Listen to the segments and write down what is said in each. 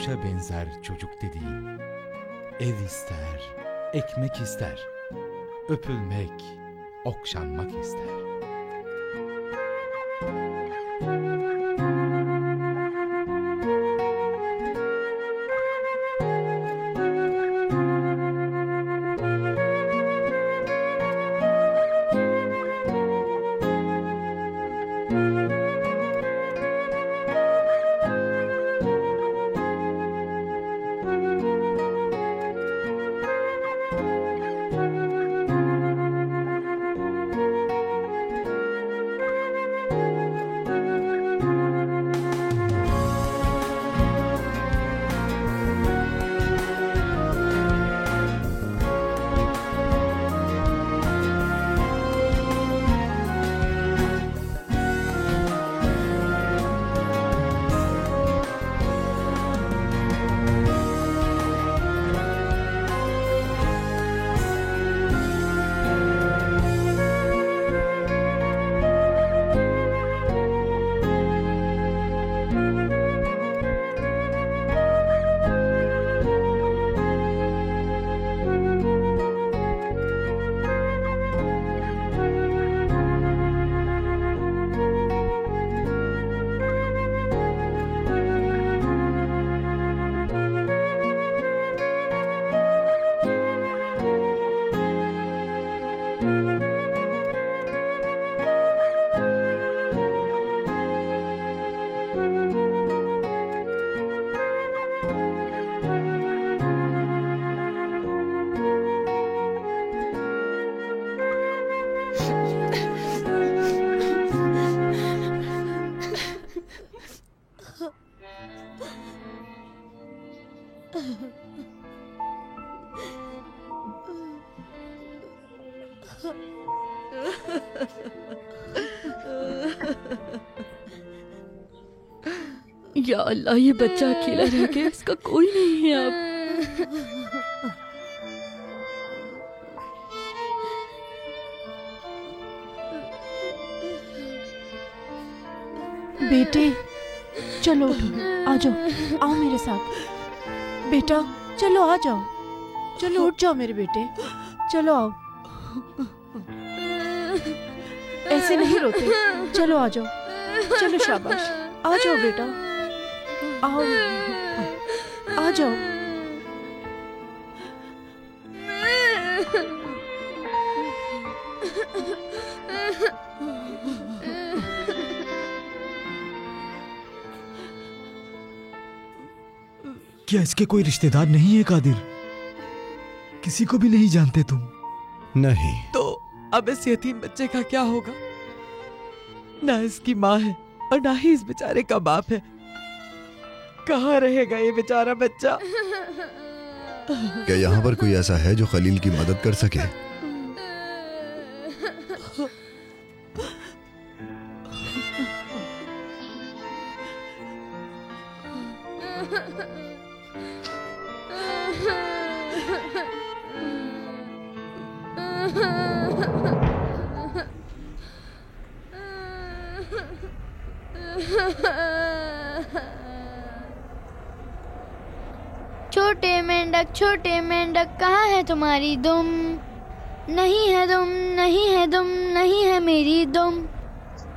kuşa benzer çocuk dediğin. Ev ister, ekmek ister, öpülmek, okşanmak ister. या अल्लाह, ये बच्चा अकेला रह गया, इसका कोई नहीं है अब। बेटे चलो उठो, आ जाओ, आओ मेरे साथ। बेटा चलो आ जाओ, चलो उठ जाओ मेरे बेटे, चलो आओ। ऐसे नहीं रोते, चलो आ जाओ, चलो शाबाश, आ जाओ बेटा, आओ, आ जाओ। क्या इसके कोई रिश्तेदार नहीं है कादिर? किसी को भी नहीं जानते तुम? नहीं। तो अब इस यतीम बच्चे का क्या होगा? ना इसकी माँ है और ना ही इस बेचारे का बाप है। कहाँ रहेगा ये बेचारा बच्चा? क्या यहाँ पर कोई ऐसा है जो खलील की मदद कर सके? छोटे मेंढक कहाँ है तुम्हारी दुम? नहीं है दुम, नहीं है दुम, नहीं है मेरी दुम।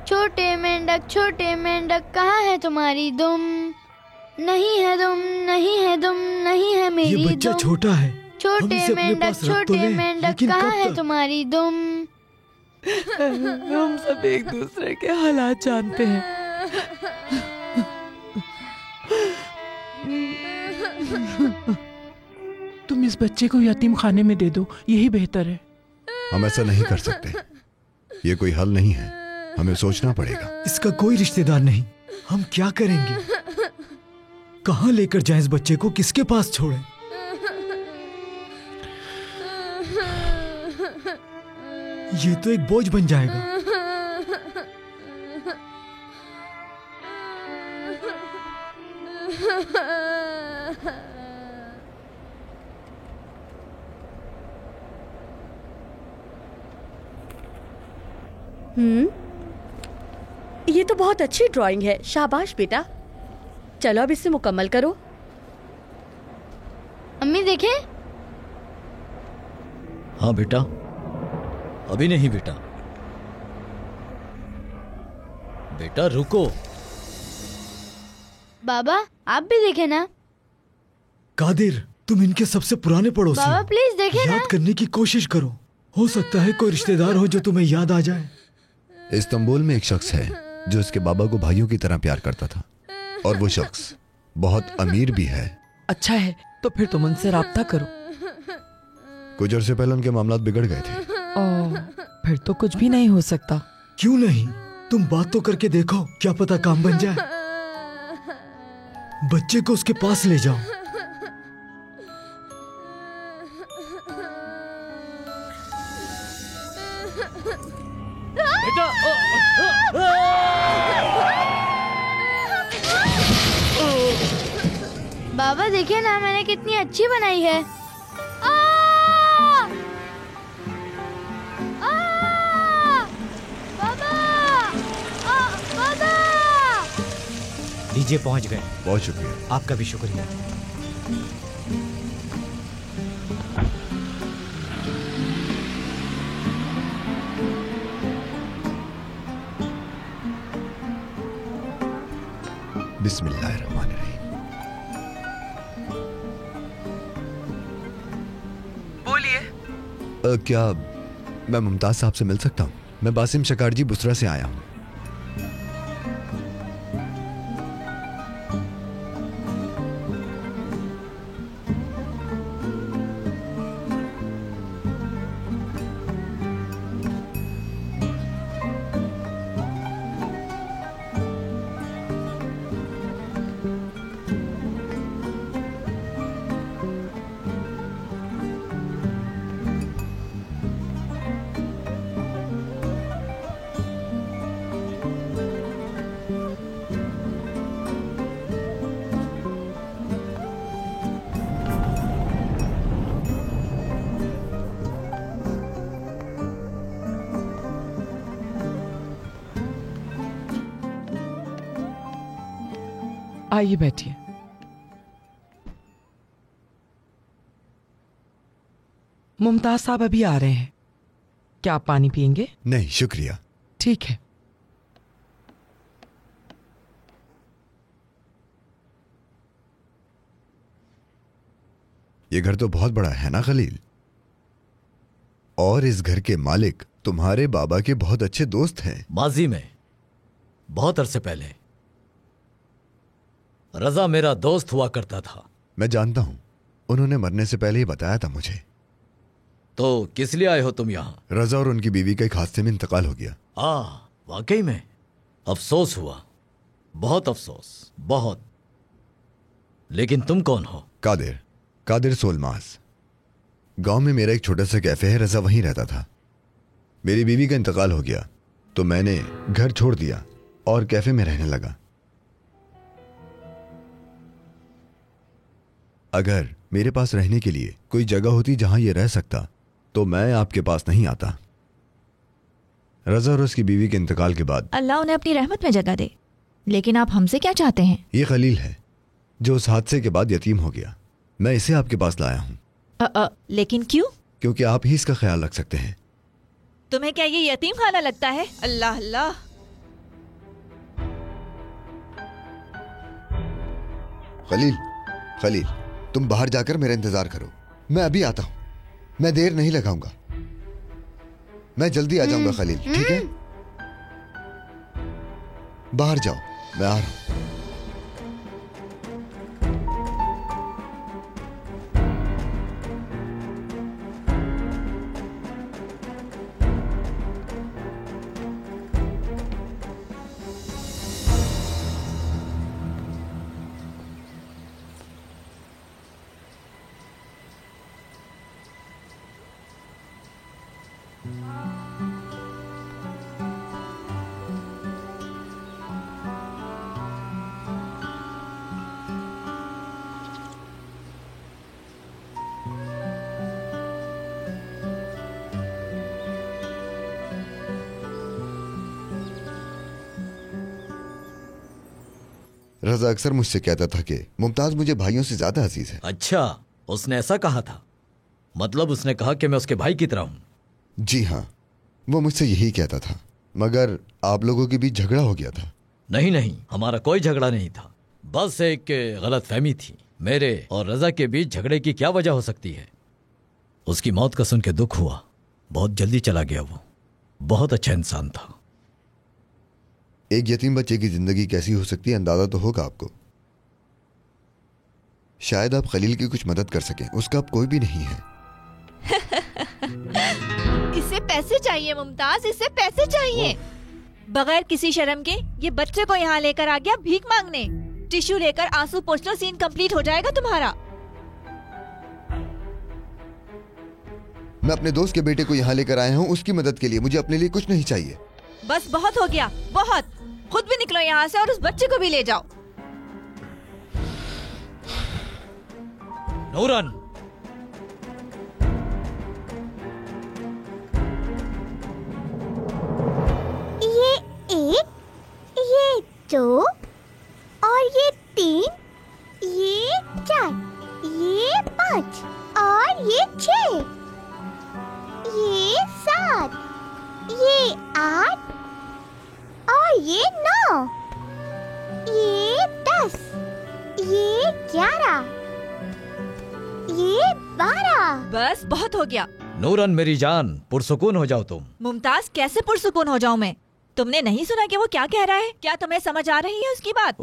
छोटे मेंढक कहाँ है तुम्हारी दुम? नहीं है दुम, नहीं है दुम, नहीं है मेरी दुम। ये बच्चा छोटा है, छोटे मेंढक कहाँ है तुम्हारी दुम? हम सब एक दूसरे के हालात जानते हैं। तुम इस बच्चे को यतीम खाने में दे दो, यही बेहतर है। हम ऐसा नहीं कर सकते, ये कोई हल नहीं है, हमें सोचना पड़ेगा। इसका कोई रिश्तेदार नहीं, हम क्या करेंगे? कहाँ लेकर जाएं इस बच्चे को, किसके पास छोड़ें? ये तो एक बोझ बन जाएगा। ये तो बहुत अच्छी ड्राइंग है, शाबाश बेटा। चलो अब इसे मुकम्मल करो। देखे? हाँ बेटा, अभी नहीं बेटा। बेटा रुको। बाबा आप भी देखे ना। कादिर, तुम इनके सबसे पुराने पड़ोसी बाबा हो। प्लीज देखे ना। याद करने की कोशिश करो, हो सकता है कोई रिश्तेदार हो जो तुम्हें याद आ जाए। इस्तांबुल में एक शख्स है जो उसके बाबा को भाइयों की तरह प्यार करता था, और वो शख्स बहुत अमीर भी है। अच्छा है, तो फिर तुम उनसे राब्ता करो। कुछ अर्से पहले उनके मामलात बिगड़ गए थे। फिर तो कुछ भी नहीं हो सकता। क्यों नहीं, तुम बात तो करके देखो, क्या पता काम बन जाए। बच्चे को उसके पास ले जाओ। बेटा बाबा देखिए ना, मैंने कितनी अच्छी बनाई है। डीजे पहुंच गए। बहुत शुक्रिया। आपका भी शुक्रिया। बिस्मिल्लाहिर्रहमानिर्रहीम। बोलिए। क्या मैं मुमताज साहब से मिल सकता हूँ? मैं बासिम शकारजी बुसरा से आया हूँ। आइए बैठिए। मुमताज साहब अभी आ रहे हैं। क्या आप पानी पियेंगे? नहीं शुक्रिया। ठीक है। ये घर तो बहुत बड़ा है ना खलील, और इस घर के मालिक तुम्हारे बाबा के बहुत अच्छे दोस्त हैं। माजी में बहुत अरसे पहले रजा मेरा दोस्त हुआ करता था। मैं जानता हूं, उन्होंने मरने से पहले ही बताया था मुझे। तो किस लिए आए हो तुम यहाँ? रजा और उनकी बीवी का एक हादसे में इंतकाल हो गया। हाँ वाकई में अफसोस हुआ, बहुत अफसोस, बहुत। लेकिन तुम कौन हो? कादिर, कादिर सोलमास। गांव में मेरा एक छोटा सा कैफे है, रजा वहीं रहता था। मेरी बीवी का इंतकाल हो गया तो मैंने घर छोड़ दिया और कैफे में रहने लगा। अगर मेरे पास रहने के लिए कोई जगह होती जहां ये रह सकता तो मैं आपके पास नहीं आता। रजा और उसकी बीवी के इंतकाल के बाद अल्लाह उन्हें अपनी रहमत में जगह दे। लेकिन आप हमसे क्या चाहते हैं? ये खलील है जो उस हादसे के बाद यतीम हो गया। मैं इसे आपके पास लाया हूं। लेकिन क्यों? क्योंकि आप ही इसका ख्याल रख सकते हैं। तुम्हें क्या ये यतीम खाना लगता है? अल्लाह अल्लाह। खलील, खलील, तुम बाहर जाकर मेरा इंतजार करो, मैं अभी आता हूं। मैं देर नहीं लगाऊंगा, मैं जल्दी आ जाऊंगा खलील, ठीक है? बाहर जाओ, मैं आ रहा हूं। रजा अक्सर मुझसे कहता था कि मुमताज मुझे भाइयों से ज्यादा अजीज है। अच्छा, उसने ऐसा कहा था? मतलब उसने कहा कि मैं उसके भाई की तरह हूं? जी हाँ, वो मुझसे यही कहता था, मगर आप लोगों के बीच झगड़ा हो गया था। नहीं नहीं, हमारा कोई झगड़ा नहीं था, बस एक गलतफहमी थी। मेरे और रजा के बीच झगड़े की क्या वजह हो सकती है? उसकी मौत का सुन के दुख हुआ, बहुत जल्दी चला गया। वो बहुत अच्छा इंसान था। एक यतीम बच्चे की जिंदगी कैसी हो सकती है अंदाजा तो होगा आपको। शायद आप खलील की कुछ मदद कर सकें, उसका अब कोई भी नहीं है। इसे पैसे चाहिए मुमताज, इसे पैसे चाहिए। बगैर किसी शर्म के ये बच्चे को यहाँ लेकर आ गया भीख मांगने। टिश्यू लेकर आंसू पोंछ लो, सीन कंप्लीट हो जाएगा तुम्हारा। मैं अपने दोस्त के बेटे को यहाँ लेकर आया हूँ उसकी मदद के लिए, मुझे अपने लिए कुछ नहीं चाहिए। बस बहुत हो गया, बहुत। खुद भी निकलो यहाँ से और उस बच्चे को भी ले जाओ। नूरन, ये 1, ये 2 और ये 3, ये 4, ये 5 और ये 6, ये 7, ये 8 और ये 9, ये 10, ये 11, ये 12। बस बहुत हो गया। नूरन मेरी जान, पुरसुकून हो जाओ तुम। मुमताज, कैसे पुरसुकून हो जाऊं मैं? तुमने नहीं सुना कि वो क्या कह रहा है? क्या तुम्हें समझ आ रही है उसकी बात?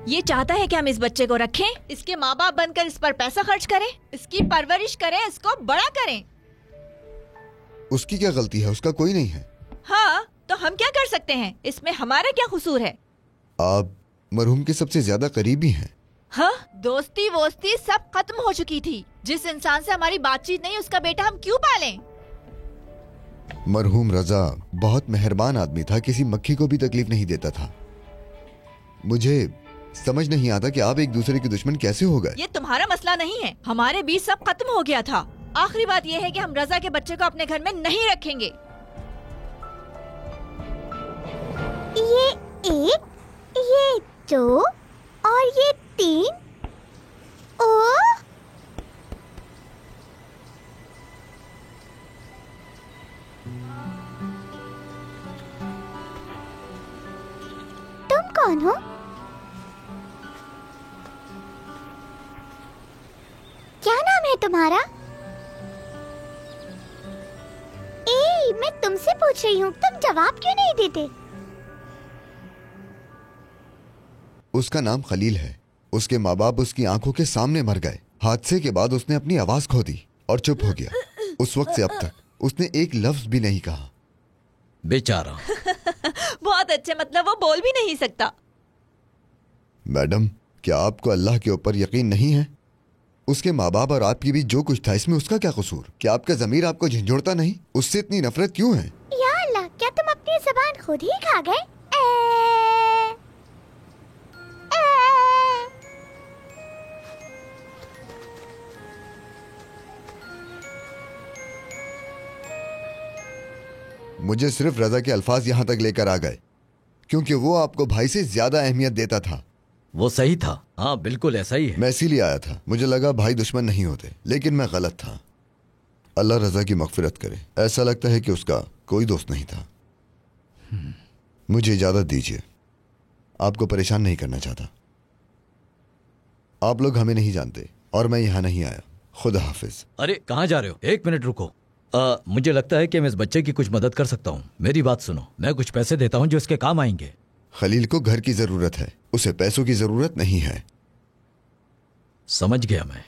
ये चाहता है कि हम इस बच्चे को रखें, इसके माँ बाप बनकर इस पर पैसा खर्च करें, इसकी परवरिश करें, इसको बड़ा करें। उसकी क्या गलती है? उसका कोई नहीं है। हाँ, तो हम क्या कर सकते हैं? इसमें हमारा क्या कसूर है? आप मरहूम के सबसे ज्यादा करीबी हैं। हाँ, दोस्ती वोस्ती सब खत्म हो चुकी थी। जिस इंसान से हमारी बातचीत नहीं, उसका बेटा हम क्यों पालें? मरहूम रजा बहुत मेहरबान आदमी था, किसी मक्खी को भी तकलीफ नहीं देता था। मुझे समझ नहीं आता कि आप एक दूसरे के दुश्मन कैसे हो गए। ये तुम्हारा मसला नहीं है, हमारे बीच सब खत्म हो गया था। आखिरी बात ये है कि हम रजा के बच्चे को अपने घर में नहीं रखेंगे। ये 1, ये 2 और ये 3। ओ तुम कौन हो? क्या नाम है तुम्हारा? मैं तुमसे पूछ रही हूँ, तुम जवाब क्यों नहीं देते? उसका नाम खलील है। उसके माँ बाप उसकी आंखों के सामने मर गए। हादसे के बाद उसने अपनी आवाज खो दी और चुप हो गया। उस वक्त से अब तक उसने एक लफ्ज भी नहीं कहा। बेचारा। बहुत अच्छे, मतलब वो बोल भी नहीं सकता। मैडम, क्या आपको अल्लाह के ऊपर यकीन नहीं है? उसके माँ बाप और आपके बीच जो कुछ था, इसमें उसका क्या कसूर? क्या आपका ज़मीर आपको झंझोड़ता नहीं? उससे इतनी नफरत क्यों है? या अल्लाह, क्या तुम अपनी ज़बान खुद ही खा गए? मुझे सिर्फ रजा के अल्फाज यहाँ तक लेकर आ गए क्योंकि वो आपको भाई से ज्यादा अहमियत देता था। वो सही था। हाँ, बिल्कुल ऐसा ही है। मैं इसीलिए आया था। मुझे लगा भाई दुश्मन नहीं होते, लेकिन मैं गलत था। अल्लाह रजा की मगफिरत करे। ऐसा लगता है कि उसका कोई दोस्त नहीं था। मुझे इजाजत दीजिए, आपको परेशान नहीं करना चाहता। आप लोग हमें नहीं जानते और मैं यहाँ नहीं आया। खुदा हाफिज। अरे कहाँ जा रहे हो? एक मिनट रुको। मुझे लगता है कि मैं इस बच्चे की कुछ मदद कर सकता हूँ। मेरी बात सुनो, मैं कुछ पैसे देता हूँ जो इसके काम आएंगे। खलील को घर की जरूरत है, उसे पैसों की जरूरत नहीं है। समझ गया मैं।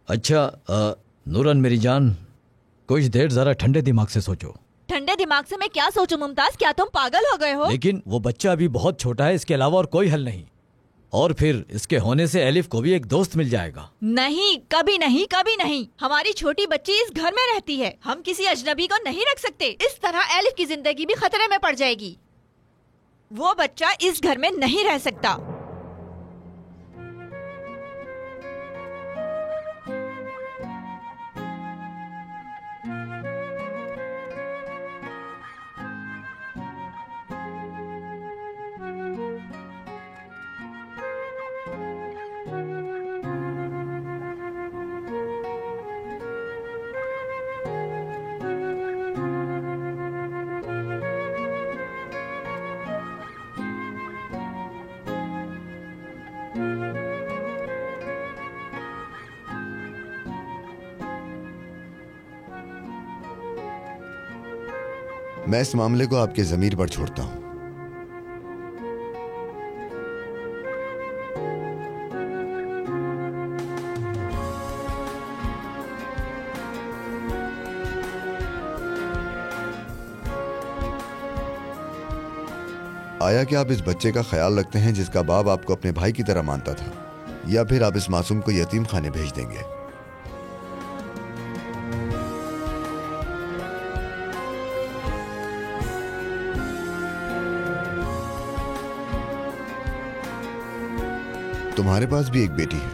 अच्छा नूरन मेरी जान, कुछ देर जरा ठंडे दिमाग से सोचो। ठंडे दिमाग से मैं क्या सोचूं मुमताज? क्या तुम पागल हो गए हो? लेकिन वो बच्चा अभी बहुत छोटा है, इसके अलावा और कोई हल नहीं। और फिर इसके होने से एलिफ को भी एक दोस्त मिल जाएगा। नहीं, कभी नहीं, कभी नहीं। हमारी छोटी बच्ची इस घर में रहती है, हम किसी अजनबी को नहीं रख सकते। इस तरह एलिफ की जिंदगी भी खतरे में पड़ जाएगी। वो बच्चा इस घर में नहीं रह सकता। मैं इस मामले को आपके ज़मीर पर छोड़ता हूं। आया कि आप इस बच्चे का ख्याल रखते हैं जिसका बाप आपको अपने भाई की तरह मानता था, या फिर आप इस मासूम को यतीम खाने भेज देंगे? तुम्हारे पास भी एक बेटी है।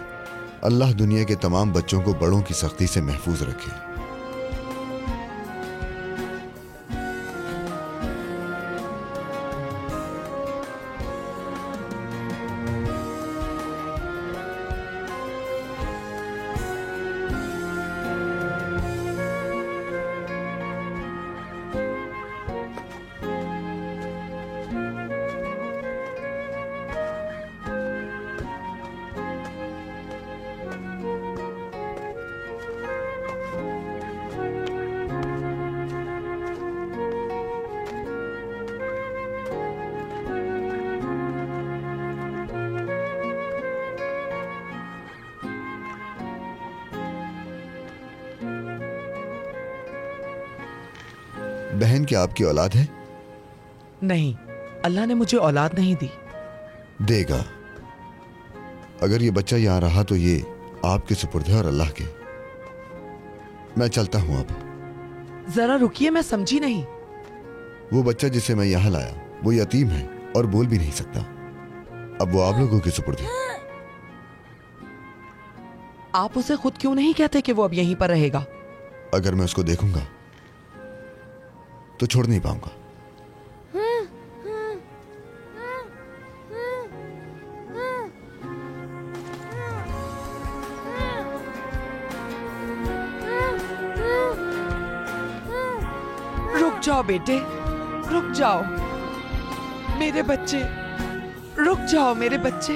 अल्लाह दुनिया के तमाम बच्चों को बड़ों की सख्ती से महफूज रखे। बहन, क्या आपकी औलाद है? नहीं, अल्लाह ने मुझे औलाद नहीं दी। देगा। अगर ये बच्चा यहां रहा तो ये आपके सुपुर्द है और अल्लाह के। मैं चलता हूं अब। जरा रुकिए, मैं समझी नहीं। वो बच्चा जिसे मैं यहां लाया वो यतीम है और बोल भी नहीं सकता। अब वो आप लोगों के सुपुर्द है। आप उसे खुद क्यों नहीं कहते कि वो अब यहीं पर रहेगा? अगर मैं उसको देखूंगा तो छोड़ नहीं पाऊंगा। रुक जाओ बेटे, रुक जाओ मेरे बच्चे, रुक जाओ मेरे बच्चे,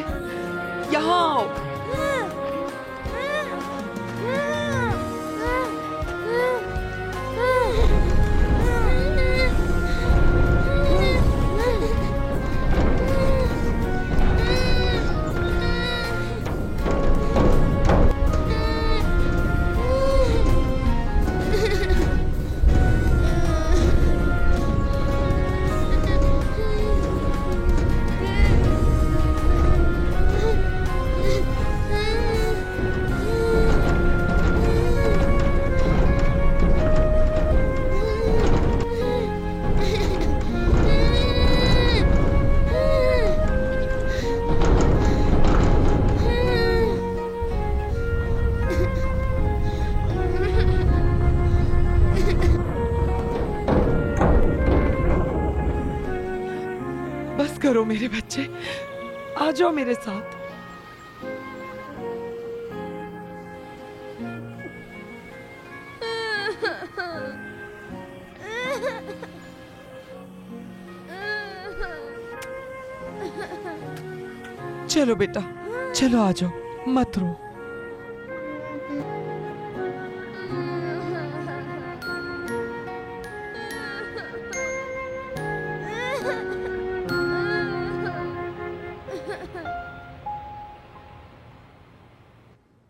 यहाँ आओ। करो मेरे बच्चे, आ जाओ मेरे साथ। चलो बेटा, चलो आ जाओ, मत रो।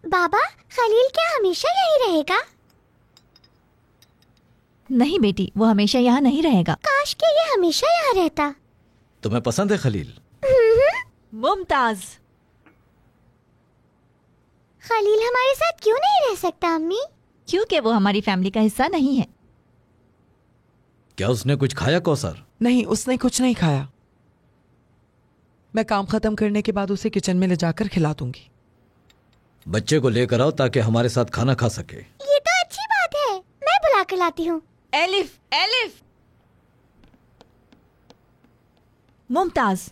बाबा, खलील क्या हमेशा यही रहेगा? नहीं बेटी, वो हमेशा यहाँ नहीं रहेगा। काश कि ये हमेशा यहाँ रहता। तुम्हें पसंद है खलील? मुमताज। खलील हमारे साथ क्यों नहीं रह सकता अम्मी? क्योंकि वो हमारी फैमिली का हिस्सा नहीं है। क्या उसने कुछ खाया कौसर? नहीं, उसने कुछ नहीं खाया। मैं काम खत्म करने के बाद उसे किचन में ले जाकर खिला दूंगी। बच्चे को लेकर आओ ताकि हमारे साथ खाना खा सके। ये तो अच्छी बात है, मैं बुला कर लाती हूँ। Elif, elif. मुमताज,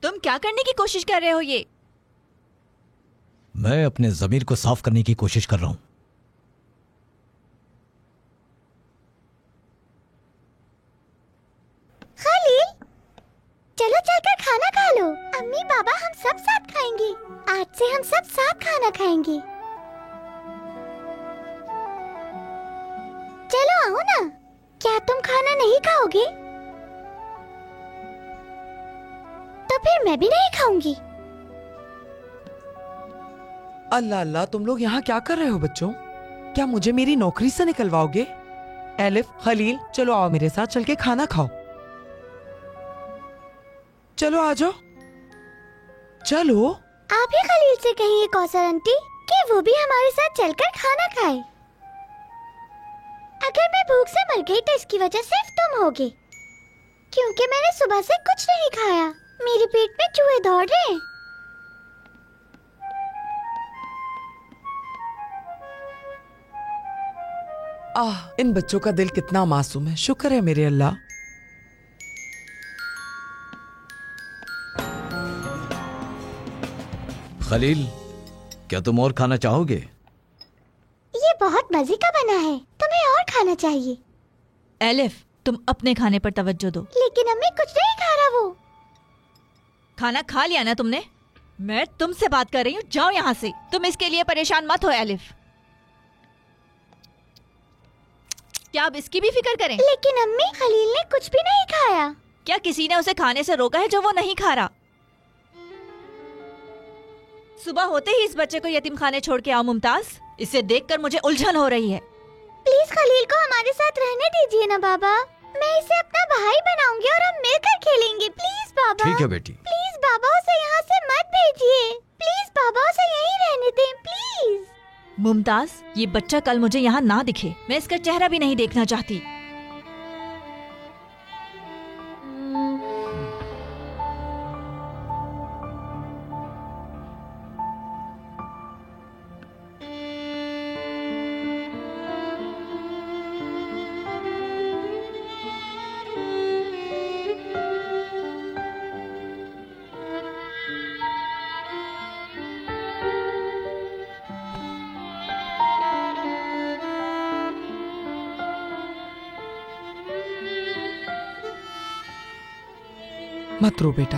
तुम क्या करने की कोशिश कर रहे हो? ये मैं अपने ज़मीर को साफ करने की कोशिश कर रहा हूँ। खलील, चलो चलकर खाना खा लो। अम्मी पापा हम सब साथ खाएंगे। आज से हम सब साथ खाना खाएंगे। चलो आओ ना। क्या तुम खाना नहीं खाओगे? तो फिर मैं भी नहीं खाऊंगी। अल्लाह अल्लाह, तुम लोग यहाँ क्या कर रहे हो बच्चों? क्या मुझे मेरी नौकरी से निकलवाओगे? एलिफ, खलील, चलो आओ मेरे साथ, चल के खाना खाओ। चलो आ जाओ, चलो। आप ही खलील से कहिए कौसर आंटी कि वो भी हमारे साथ चलकर खाना खाए। अगर मैं भूख से मर गई तो इसकी वजह सिर्फ तुम होगे, क्योंकि मैंने सुबह से कुछ नहीं खाया। मेरे पेट में चूहे दौड़ रहे हैं। इन बच्चों का दिल कितना मासूम है, शुक्र है मेरे अल्लाह। खलील, क्या तुम और खाना चाहोगे? ये बहुत मजे का बना है, तुम्हें और खाना चाहिए। एलिफ, तुम अपने खाने पर तवज्जो दो। लेकिन अम्मी कुछ नहीं खा रहा वो। खाना खा लिया ना तुमने? मैं तुमसे बात कर रही हूँ, जाओ यहाँ से। तुम इसके लिए परेशान मत हो एलिफ। क्या अब इसकी भी फिक्र करें? लेकिन अम्मी, खलील ने कुछ भी नहीं खाया। क्या किसी ने उसे खाने से रोका है जो वो नहीं खा रहा? सुबह होते ही इस बच्चे को यतीम खाने छोड़ के आओ मुमताज। इसे देखकर मुझे उलझन हो रही है। प्लीज खलील को हमारे साथ रहने दीजिए ना बाबा। मैं इसे अपना भाई बनाऊंगी और हम मिलकर खेलेंगे। प्लीज बाबा। ठीक है बेटी। प्लीज बाबा, उसे यहाँ से मत भेजिए। प्लीज बाबा, उसे यहीं रहने दें प्लीज। मुमताज, ये बच्चा कल मुझे यहाँ ना दिखे। मैं इसका चेहरा भी नहीं देखना चाहती। मत रो बेटा,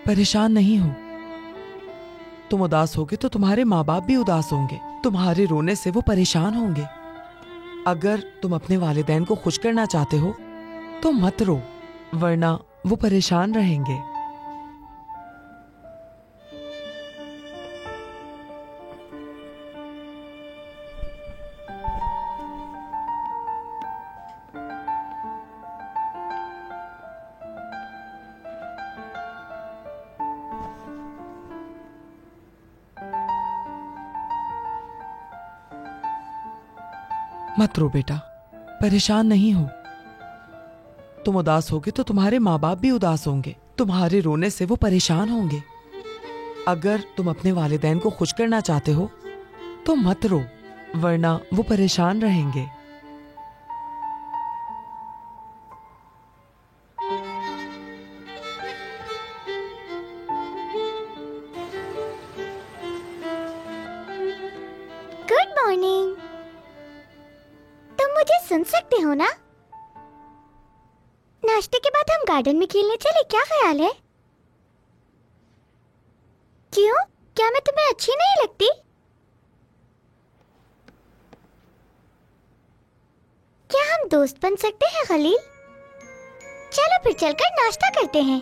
परेशान नहीं हो। तुम उदास होगे तो तुम्हारे माँ बाप भी उदास होंगे। तुम्हारे रोने से वो परेशान होंगे। अगर तुम अपने वालिदैन को खुश करना चाहते हो तो मत रो, वरना वो परेशान रहेंगे। मत रो बेटा, परेशान नहीं हो। तुम उदास होगे तो तुम्हारे माँ बाप भी उदास होंगे। तुम्हारे रोने से वो परेशान होंगे। अगर तुम अपने वालिदैन को खुश करना चाहते हो तो मत रो, वरना वो परेशान रहेंगे। Good morning. तुम मुझे सुन सकते हो ना? नाश्ते के बाद हम गार्डन में खेलने चले, क्या ख्याल है? क्यों? क्या मैं तुम्हें अच्छी नहीं लगती? क्या हम दोस्त बन सकते हैं खलील? चलो फिर चलकर नाश्ता करते हैं।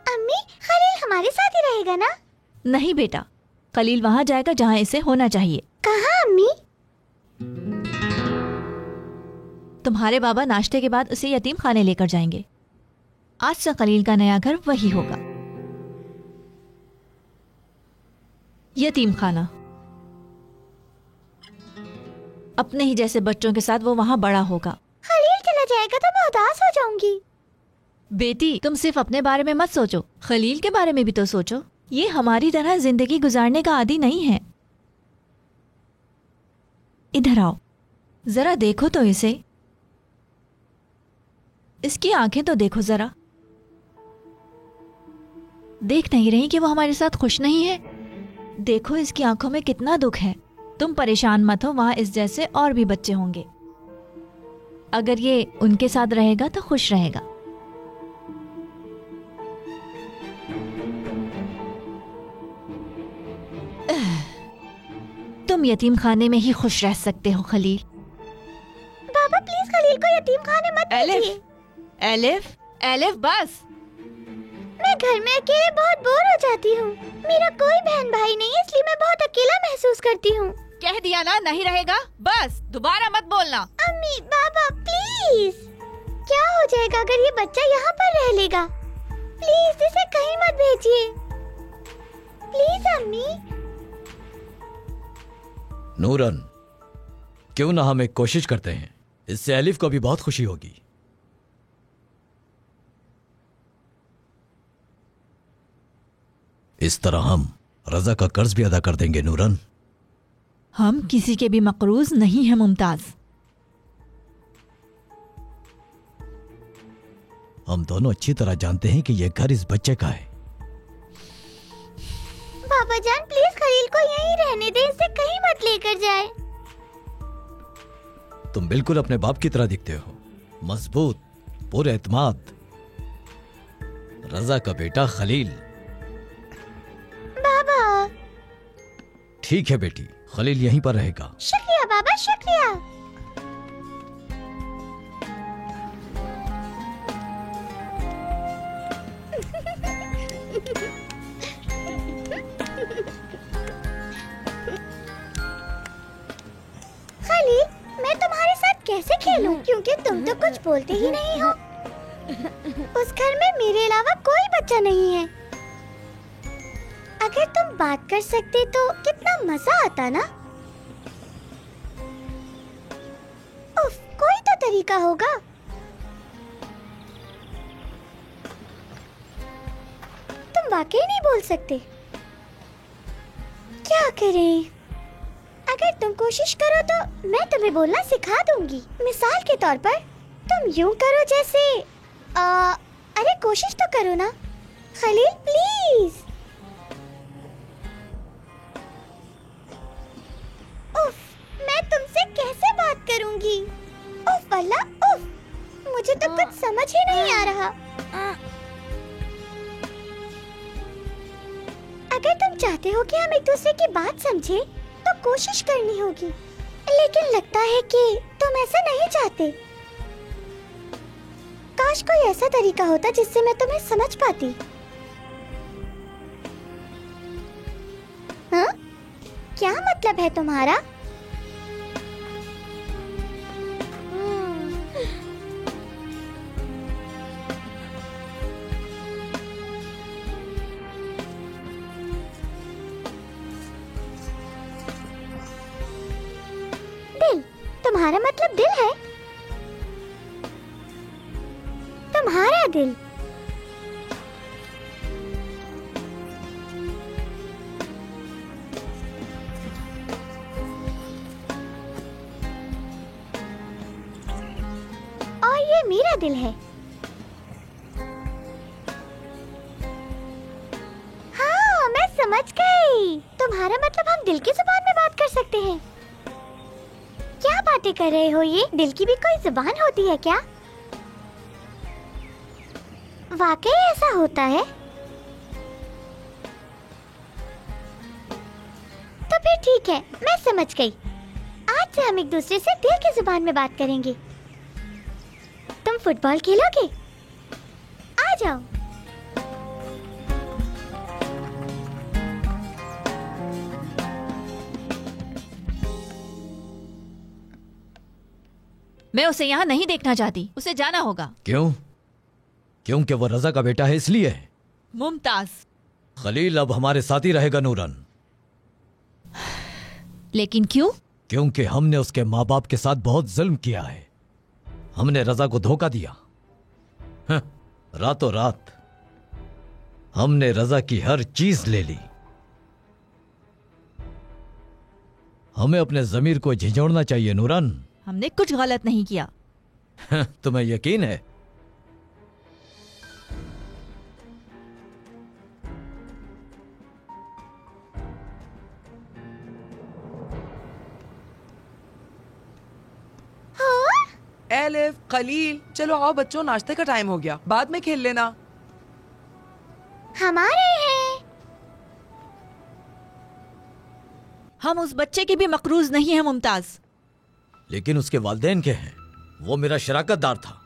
अम्मी, खलील हमारे साथ ही रहेगा ना? नहीं बेटा, खलील वहाँ जाएगा जहाँ इसे होना चाहिए। कहाँ अम्मी? तुम्हारे बाबा नाश्ते के बाद उसे यतीम खाने लेकर जाएंगे। आज से खलील का नया घर वही होगा, यतीम खाना। अपने ही जैसे बच्चों के साथ वो वहाँ बड़ा होगा। खलील चला जाएगा तो मैं उदास हो जाऊंगी। बेटी, तुम सिर्फ अपने बारे में मत सोचो, खलील के बारे में भी तो सोचो। ये हमारी तरह जिंदगी गुजारने का आदी नहीं है। इधर आओ, जरा देखो तो इसे। इसकी आंखें तो देखो जरा। देख नहीं रही कि वो हमारे साथ खुश नहीं है? देखो इसकी आंखों में कितना दुख है। तुम परेशान मत हो, वहां इस जैसे और भी बच्चे होंगे। अगर ये उनके साथ रहेगा तो खुश रहेगा। तुम यतीम खाने में ही खुश रह सकते हो खलील। एलिफ, एलिफ, एलिफ बस। मैं घर में अकेले बहुत बोर हो जाती हूँ। मेरा कोई बहन भाई नहीं है, इसलिए मैं बहुत अकेला महसूस करती हूँ। कह दिया ना नहीं रहेगा, बस दोबारा मत बोलना। अम्मी बाबा प्लीज, क्या हो जाएगा अगर ये बच्चा यहाँ पर रह लेगा? प्लीज इसे कहीं मत भेजिए, प्लीज अम्मी। नूरन, क्यों ना हम एक कोशिश करते हैं, इससे एलिफ को भी बहुत खुशी होगी। इस तरह हम रजा का कर्ज भी अदा कर देंगे। नूरन, हम किसी के भी मकरूज नहीं हैं मुमताज। हम दोनों अच्छी तरह जानते हैं कि यह घर इस बच्चे का है। पापा जान प्लीज खलील को यहीं रहने दे, इसे कहीं मत लेकर जाए। तुम बिल्कुल अपने बाप की तरह दिखते हो, मजबूत, पूरे एतमाद। रजा का बेटा खलील। बाबा। ठीक है बेटी, खलील यहीं पर रहेगा। शुक्रिया बाबा, शुक्रिया। खलील, मैं तुम्हारे साथ कैसे खेलूं? क्योंकि तुम तो कुछ बोलते ही नहीं हो। उस घर में मेरे अलावा कोई बच्चा नहीं है। अगर तुम बात कर सकते तो कितना मजा आता ना। उफ, कोई तो तरीका होगा। तुम वाकई नहीं बोल सकते। क्या करें? अगर तुम कोशिश करो तो मैं तुम्हें बोलना सिखा दूंगी। मिसाल के तौर पर तुम यूं करो जैसे अरे कोशिश तो करो ना खलील, प्लीज। उफ, मैं तुमसे कैसे बात करूंगी? उफ अल्लाह, उफ, मुझे तो कुछ समझ ही नहीं आ रहा। अगर तुम चाहते हो कि हम एक दूसरे की बात समझे तो कोशिश करनी होगी, लेकिन लगता है कि तुम ऐसा नहीं चाहते। काश कोई ऐसा तरीका होता जिससे मैं तुम्हें समझ पाती। हाँ? क्या मतलब है तुम्हारा? दिल। तुम्हारा मतलब दिल है? तुम्हारा दिल। और ये मेरा दिल है। हाँ, मैं समझ गई। तुम्हारा मतलब हम दिल की जुबान में बात कर सकते हैं। क्या बातें कर रहे हो ये? दिल की भी कोई जुबान होती है क्या? वाकई ऐसा होता है? तो फिर ठीक है, मैं समझ गई। आज से हम एक दूसरे से दिल की जुबान में बात करेंगे। तुम फुटबॉल खेलोगे? आ जाओ। मैं उसे यहाँ नहीं देखना चाहती, उसे जाना होगा। क्यों? क्योंकि वो रजा का बेटा है इसलिए? मुमताज। खलील अब हमारे साथ ही रहेगा नूरन। लेकिन क्यों? क्योंकि हमने उसके माँ बाप के साथ बहुत जुल्म किया है। हमने रजा को धोखा दिया। रातों रात हमने रजा की हर चीज ले ली। हमें अपने जमीर को झिझोड़ना चाहिए नूरन। हमने कुछ गलत नहीं किया। तुम्हें यकीन है? एलिफ, खलील, चलो आओ बच्चों, नाश्ते का टाइम हो गया, बाद में खेल लेना। हमारे हैं। हम उस बच्चे के भी मकरूज नहीं हैं मुमताज। लेकिन उसके वालिदैन के हैं। वो मेरा शराकतदार था।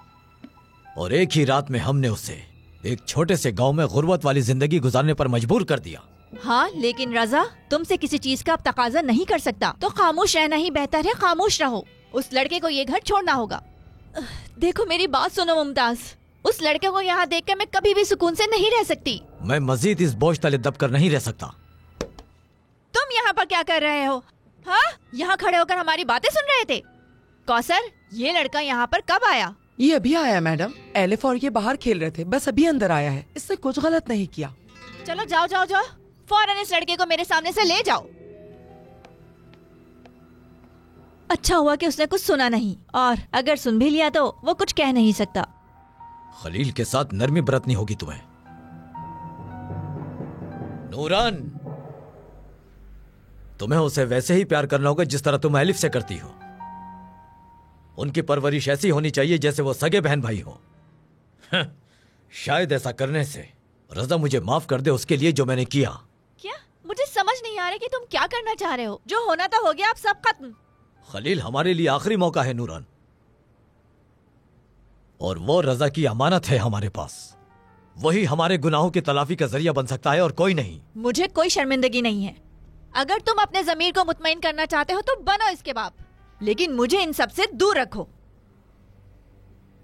और एक ही रात में हमने उसे एक छोटे से गांव में गुर्बत वाली जिंदगी गुजारने पर मजबूर कर दिया। हाँ, लेकिन रजा, तुमसे किसी चीज का अब तकाजा नहीं कर सकता, तो खामोश रहना ही बेहतर है। खामोश रहो। उस लड़के को ये घर छोड़ना होगा। देखो मेरी बात सुनो मुमताज, उस लड़के को यहाँ देखकर मैं कभी भी सुकून से नहीं रह सकती। मैं मजीद इस बोझ तले दबकर नहीं रह सकता। तुम यहाँ पर क्या कर रहे हो? हाँ, यहाँ खड़े होकर हमारी बातें सुन रहे थे? कौसर, ये लड़का यहाँ पर कब आया? ये अभी आया मैडम। एलिफ और ये बाहर खेल रहे थे, बस अभी अंदर आया है। इससे कुछ गलत नहीं किया। चलो जाओ जाओ जाओ, फौरन इस लड़के को मेरे सामने से ले जाओ। अच्छा हुआ कि उसने कुछ सुना नहीं, और अगर सुन भी लिया तो वो कुछ कह नहीं सकता। खलील के साथ नरमी बरतनी होगी तुम्हें। नूरान, तुम्हें उसे वैसे ही प्यार करना होगा जिस तरह तुम एलिफ से करती हो। उनकी परवरिश ऐसी होनी चाहिए जैसे वो सगे बहन भाई हो। शायद ऐसा करने से रजा मुझे माफ कर दे उसके लिए जो मैंने किया। क्या? मुझे समझ नहीं आ रहा कि तुम क्या करना चाह रहे हो। जो होना था हो गया, अब सब खत्म। खलील हमारे लिए आखिरी मौका है नूरान, और वो रजा की अमानत है हमारे पास। वही हमारे गुनाहों की तलाफी का जरिया बन सकता है और कोई नहीं। मुझे कोई शर्मिंदगी नहीं है। अगर तुम अपने जमीर को मुतमईन करना चाहते हो तो बनो इसके बाप, लेकिन मुझे इन सब से दूर रखो।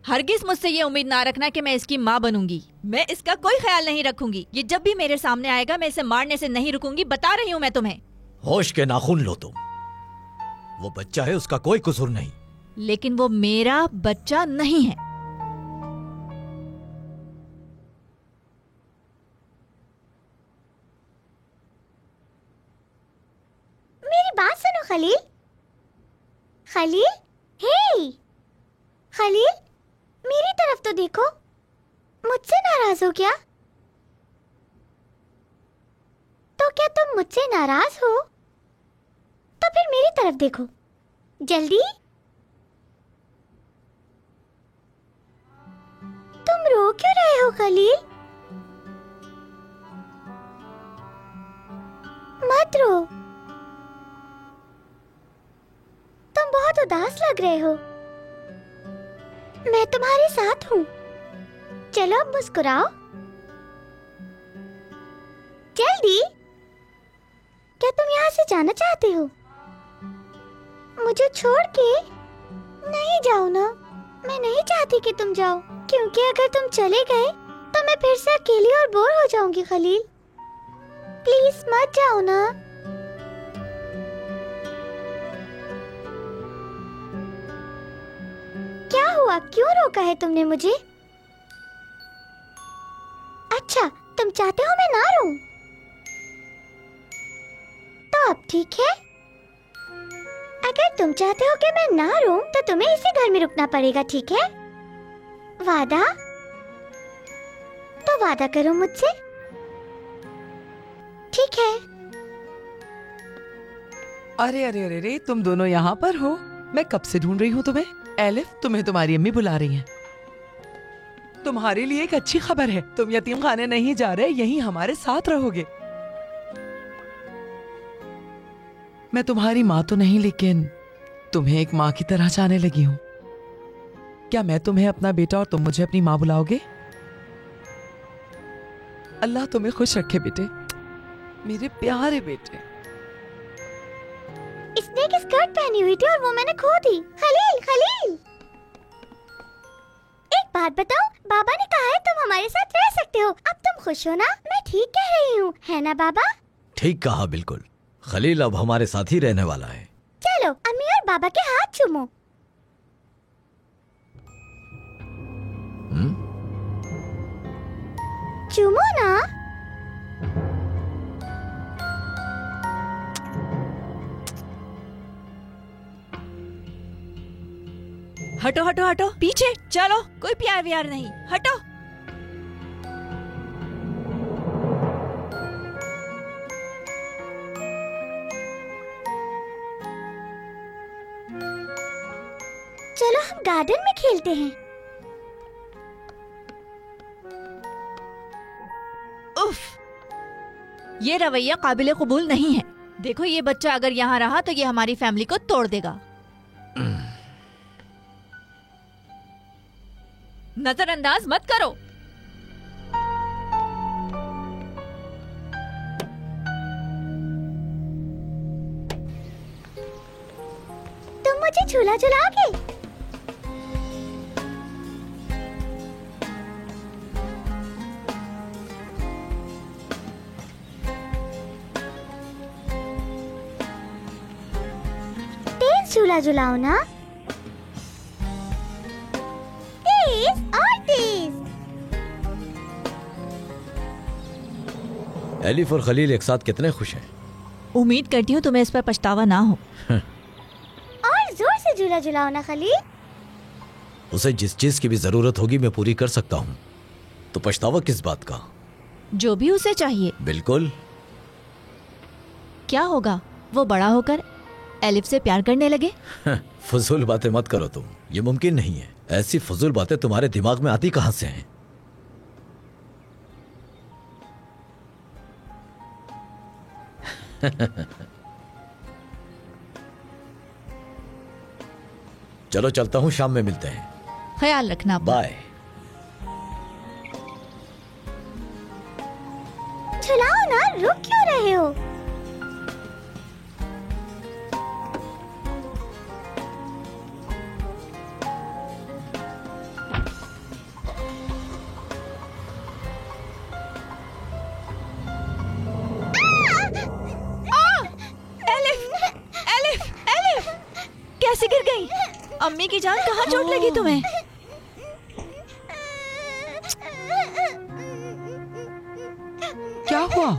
हरगिज मुझसे ये उम्मीद ना रखना कि मैं इसकी माँ बनूंगी। मैं इसका कोई ख्याल नहीं रखूंगी। ये जब भी मेरे सामने आएगा मैं इसे मारने से नहीं रुकूंगी, बता रही हूँ मैं तुम्हें। होश के नाखून लो तुम। वो बच्चा है, उसका कोई कसूर नहीं। लेकिन वो मेरा बच्चा नहीं है। मेरी बात सुनो खलील। खलील, हे खलील, मेरी तरफ तो देखो। मुझसे नाराज हो क्या? तो क्या तुम मुझसे नाराज हो? तो फिर मेरी तरफ देखो जल्दी। तुम रो क्यों रहे हो खलील? मत रो, तुम बहुत उदास लग रहे हो। मैं तुम्हारे साथ हूँ। चलो अब मुस्कुराओ जल्दी। क्या तुम यहाँ से जाना चाहते हो? मुझे छोड़ के नहीं जाओ ना। मैं नहीं चाहती कि तुम जाओ, क्योंकि अगर तुम चले गए तो मैं फिर से अकेली और बोर हो जाऊंगी खलील। प्लीज मत जाओ ना। क्या हुआ? क्यों रोका है तुमने मुझे? अच्छा, तुम चाहते हो मैं ना रोऊं? तो अब ठीक है। अगर तुम चाहते हो कि मैं ना रोऊं तो तुम्हें इसी घर में रुकना पड़ेगा, ठीक है? वादा? तो वादा करो मुझसे, ठीक है? अरे अरे अरे अरे, तुम दोनों यहाँ पर हो? मैं कब से ढूंढ रही हूँ तुम्हें। एलिफ, तुम्हें तुम्हारी अम्मी बुला रही हैं। तुम्हारे लिए एक अच्छी खबर है, तुम यतीम खाने नहीं जा रहे, यहीं हमारे साथ रहोगे। मैं तुम्हारी माँ तो नहीं, लेकिन तुम्हें एक माँ की तरह चाहने लगी हूँ। क्या मैं तुम्हें अपना बेटा और तुम मुझे अपनी माँ बुलाओगे? अल्लाह तुम्हें खुश रखे बेटे, मेरे प्यारे बेटे। इसने एक स्कर्ट पहनी हुई थी और वो मैंने खो दी। खलील, खलील, एक बात बताओ, बाबा ने कहा है तुम हमारे साथ रह सकते हो। अब तुम खुश हो ना? मैं ठीक कह रही हूँ, है ना बाबा? ठीक कहा, बिल्कुल। खलील अब हमारे साथ ही रहने वाला है। चलो अम्मी और बाबा के हाथ चूमो। चूमो ना। हटो हटो हटो, पीछे चलो। कोई प्यार व्यार नहीं, हटो। चलो हम गार्डन में खेलते हैं। उफ, ये रवैया काबिले कबूल नहीं है। देखो, ये बच्चा अगर यहाँ रहा तो ये हमारी फैमिली को तोड़ देगा। नजरअंदाज मत करो। तुम मुझे झूला झुलाओगे? तेज झूला झुलाओ ना, तेज और तेज। एलिफ और खलील एक साथ कितने खुश हैं। उम्मीद करती हूँ तुम्हें इस पर पछतावा ना हो। और जोर से झूला झुलाओ ना खलील। उसे जिस चीज की भी जरूरत होगी मैं पूरी कर सकता हूँ, तो पछतावा किस बात का? जो भी उसे चाहिए। बिल्कुल। क्या होगा वो बड़ा होकर एलिफ से प्यार करने लगे? फजूल बातें मत करो तुम, ये मुमकिन नहीं है। ऐसी फजूल बातें तुम्हारे दिमाग में आती कहां से हैं? चलो चलता हूं, शाम में मिलते हैं। ख्याल रखना। बाय। झुलाओ ना, रुक क्यों रहे हो? कैसे गिर गई? अम्मी की जान, कहाँ चोट लगी तुम्हें? क्या हुआ?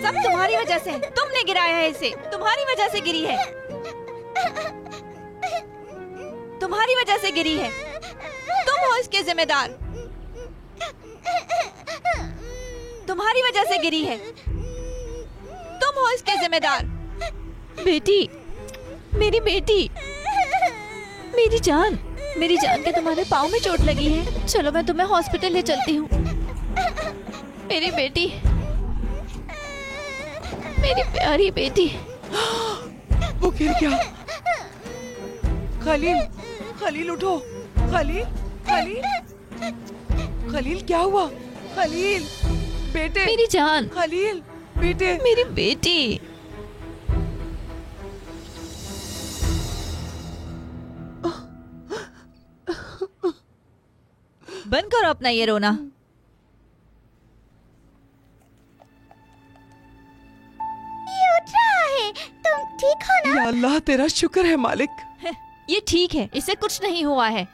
सब तुम्हारी वजह से। तुमने गिराया है इसे, तुम्हारी वजह से गिरी है। तुम्हारी वजह से गिरी है। तुम हो इसके जिम्मेदार। तुम्हारी वजह से गिरी है। तुम हो इसके जिम्मेदार। बेटी, मेरी बेटी, मेरी जान के तुम्हारे पाँव में चोट लगी है। चलो मैं तुम्हें हॉस्पिटल ले चलती हूँ। मेरी बेटी, मेरी प्यारी बेटी। वो गिर गया। खलील, खलील उठो। खलील, खलील, खलील क्या हुआ? खलील बेटे, मेरी जान। खलील बेटे, मेरी बेटी। बंद करो अपना ये रोना। ये उठ रहा है। तुम ठीक हो ना? या अल्लाह, तेरा शुक्र है मालिक। ये ठीक है, इसे कुछ नहीं हुआ है।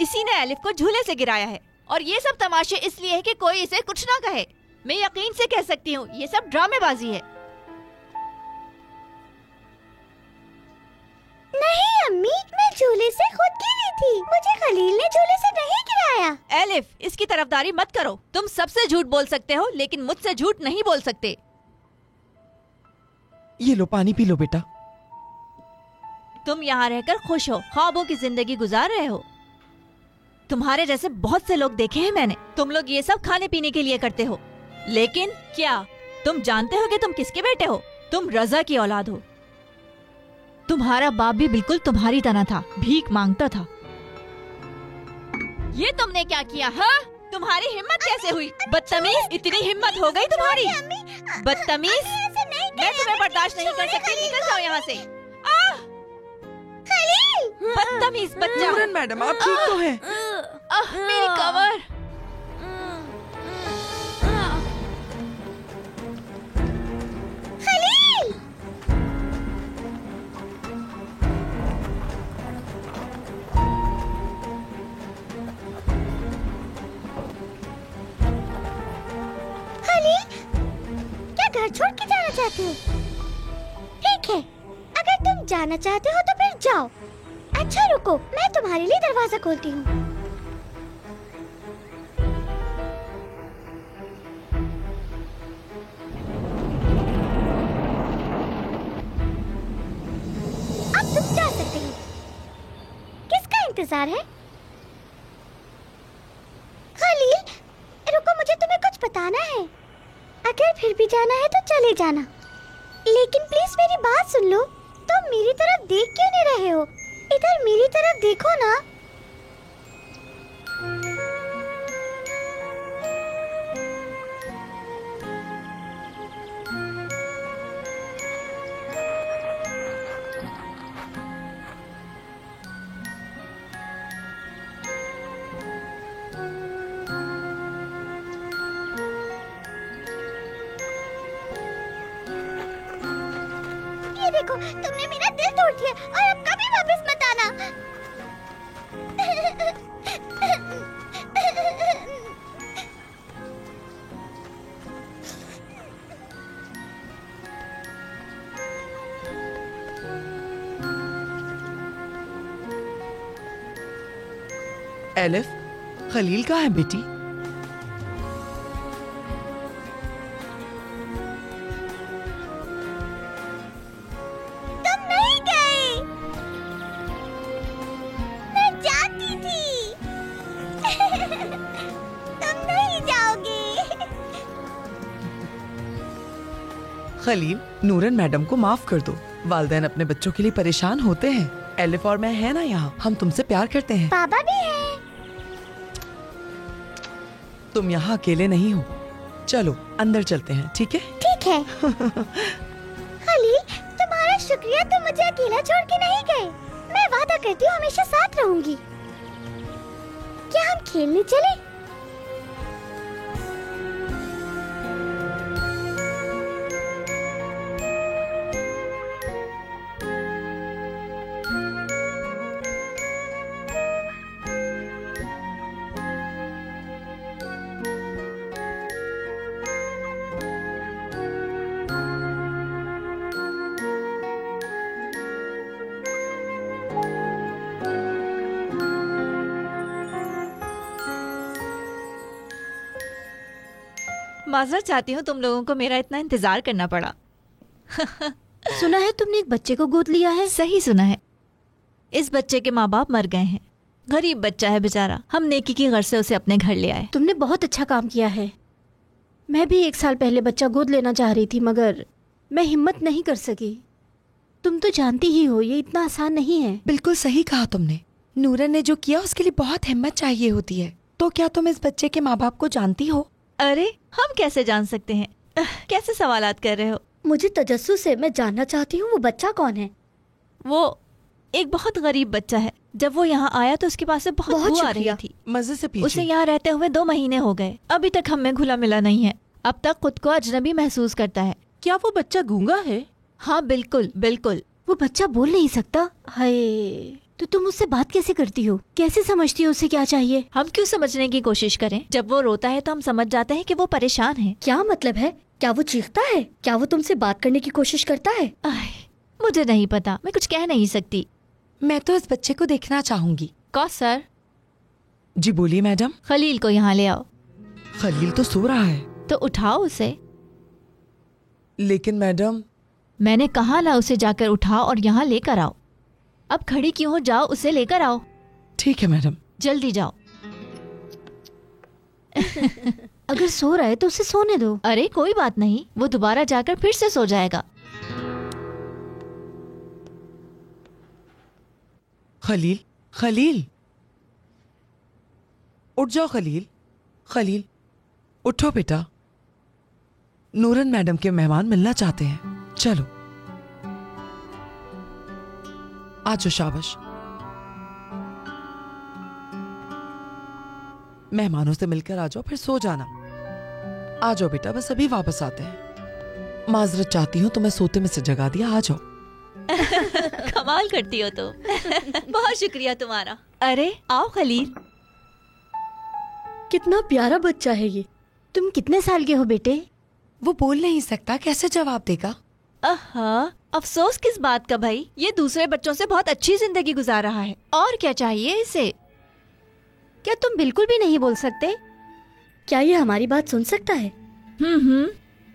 इसी ने एलिफ को झूले से गिराया है, और ये सब तमाशे इसलिए है कि कोई इसे कुछ ना कहे। मैं यकीन से कह सकती हूँ ये सब ड्रामेबाजी है। नहीं अम्मी, मैं झूले से खुद गिरी थी। मुझे खलील ने झूले से नहीं गिराया। एलिफ, इसकी तरफदारी मत करो। तुम सबसे झूठ बोल सकते हो, लेकिन मुझसे झूठ नहीं बोल सकते। ये लो, पानी पी लो बेटा। तुम यहाँ रहकर खुश हो, ख्वाबों की जिंदगी गुजार रहे हो। तुम्हारे जैसे बहुत से लोग देखे हैं मैंने। तुम लोग ये सब खाने पीने के लिए करते हो, लेकिन क्या तुम जानते हो कि तुम किसके बेटे हो? तुम रजा की औलाद हो। तुम्हारा बाप भी बिल्कुल तुम्हारी तरह था, भीख मांगता था। ये तुमने क्या किया? हाँ, तुम्हारी हिम्मत कैसे हुई? बदतमीज, इतनी हिम्मत हो गई तुम्हारी? बदतमीज, मैं तुम्हें बर्दाश्त नहीं कर सकती। निकल जाओ यहाँ से। बदतमीज बच्चा। नूरन मैडम, आप ठीक तो हैं? मेरी कमर। खलील! खलील, क्या घर छोड़ के जाना चाहते हो? ठीक है, अगर तुम जाना चाहते हो तो फिर जाओ। अच्छा रुको, मैं तुम्हारे लिए दरवाजा खोलती हूँ। अब तुम जा सकते हो। किसका इंतजार है? खलील, रुको, मुझे तुम्हें कुछ बताना है। अगर फिर भी जाना है तो चले जाना, लेकिन प्लीज मेरी बात सुन लो। तुम मेरी तरफ देख क्यों नहीं रहे हो? इधर मेरी तरफ देखो ना। देखो, तुमने मेरा दिल तोड़ दिया और अब कभी वापस मत आना। एलिफ, खलील कहाँ है बेटी? खलील, नूरन मैडम को माफ कर दो। वालिदैन अपने बच्चों के लिए परेशान होते हैं। एलिफ और मैं है ना यहाँ, हम तुमसे प्यार करते हैं। पापा भी हैं। तुम यहाँ अकेले नहीं हो। चलो अंदर चलते हैं, ठीक है? ठीक है। खलील, तुम्हारा शुक्रिया, तुम मुझे अकेला छोड़ के नहीं गए। मैं वादा करती हूँ हमेशा साथ रहूंगी। क्या हम खेलने चले? माजरत चाहती हूँ तुम लोगों को मेरा इतना इंतजार करना पड़ा। सुना है तुमने एक बच्चे को गोद लिया है? सही सुना है। इस बच्चे के माँ बाप मर गए हैं। गरीब बच्चा है बेचारा। हम नेकी की गर्ज से उसे अपने घर ले आए। तुमने बहुत अच्छा काम किया है। मैं भी 1 साल पहले बच्चा गोद लेना चाह रही थी, मगर मैं हिम्मत नहीं कर सकी। तुम तो जानती ही हो ये इतना आसान नहीं है। बिल्कुल सही कहा तुमने। नूरन ने जो किया उसके लिए बहुत हिम्मत चाहिए होती है। तो क्या तुम इस बच्चे के माँ बाप को जानती हो? अरे हम कैसे जान सकते हैं? कैसे सवालात कर रहे हो? मुझे तजस्सुस है, मैं जानना चाहती हूँ वो बच्चा कौन है। वो एक बहुत गरीब बच्चा है। जब वो यहाँ आया तो उसके पास से बहुत बू आ रही थी। मजे से पीछे। उसे यहाँ रहते हुए 2 महीने हो गए। अभी तक हमें घुला मिला नहीं है। अब तक खुद को अजनबी महसूस करता है। क्या वो बच्चा गूंगा है? हाँ बिल्कुल बिल्कुल। वो बच्चा बोल नहीं सकता? हाय, तो तुम उससे बात कैसे करती हो? कैसे समझती हो उसे क्या चाहिए? हम क्यों समझने की कोशिश करें? जब वो रोता है तो हम समझ जाते हैं कि वो परेशान है। क्या मतलब है? क्या वो चीखता है? क्या वो तुमसे बात करने की कोशिश करता है? मुझे नहीं पता, मैं कुछ कह नहीं सकती। मैं तो इस बच्चे को देखना चाहूंगी। कौसर। जी बोलिए मैडम। खलील को यहाँ ले आओ। खलील तो सो रहा है। तो उठाओ उसे। लेकिन मैडम, मैंने कहा ना उसे जाकर उठाओ और यहाँ लेकर आओ। अब खड़ी क्यों हो? जाओ उसे लेकर आओ। ठीक है मैडम। जल्दी जाओ। अगर सो रहा है तो उसे सोने दो। अरे कोई बात नहीं, वो दोबारा जाकर फिर से सो जाएगा। खलील, खलील, उठ जाओ खलील। खलील, उठो बेटा। नूरन मैडम के मेहमान मिलना चाहते हैं। चलो आजो, शाबाश। मेहमानों से मिलकर आ जाओ, फिर सो जाना। आ जाओ बेटा, बस अभी वापस आते हैं। माजरत चाहती हूँ तुम्हें सोते में से जगा दिया। आ जाओ। कमाल करती हो तो। बहुत शुक्रिया तुम्हारा। अरे आओ खलील। कितना प्यारा बच्चा है ये। तुम कितने साल के हो बेटे? वो बोल नहीं सकता, कैसे जवाब देगा? अफसोस किस बात का भाई? ये दूसरे बच्चों से बहुत अच्छी जिंदगी गुजार रहा है। और क्या चाहिए इसे? क्या तुम बिल्कुल भी नहीं बोल सकते? क्या ये हमारी बात सुन सकता है?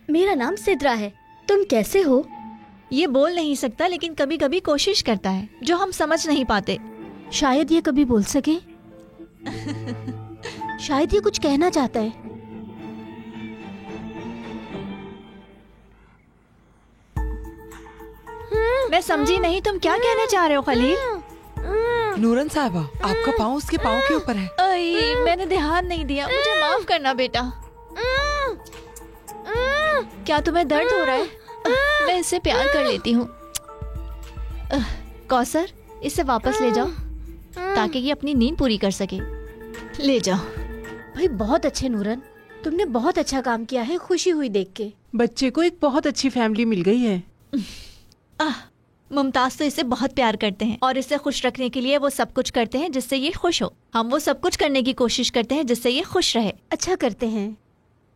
मेरा नाम सिद्रा है। तुम कैसे हो? ये बोल नहीं सकता, लेकिन कभी कभी कोशिश करता है जो हम समझ नहीं पाते। शायद ये कभी बोल सके। शायद ये कुछ कहना चाहता है। मैं समझी नहीं, तुम क्या कहना चाह रहे हो खलील? नूरन साहिबा, आपका पाँव उसके पाँव के ऊपर है। अई, मैंने ध्यान नहीं दिया, मुझे माफ करना बेटा। क्या तुम्हें दर्द हो रहा है? मैं इससे प्यार कर लेती हूँ। कौसर, इसे वापस ले जाओ ताकि ये अपनी नींद पूरी कर सके। ले जाओ। भाई बहुत अच्छे नूरन, तुमने बहुत अच्छा काम किया है, खुशी हुई देख के। बच्चे को एक बहुत अच्छी फैमिली मिल गई है। मुमताज तो इसे बहुत प्यार करते हैं और इसे खुश रखने के लिए वो सब कुछ करते हैं जिससे ये खुश हो। हम वो सब कुछ करने की कोशिश करते हैं जिससे ये खुश रहे। अच्छा करते हैं।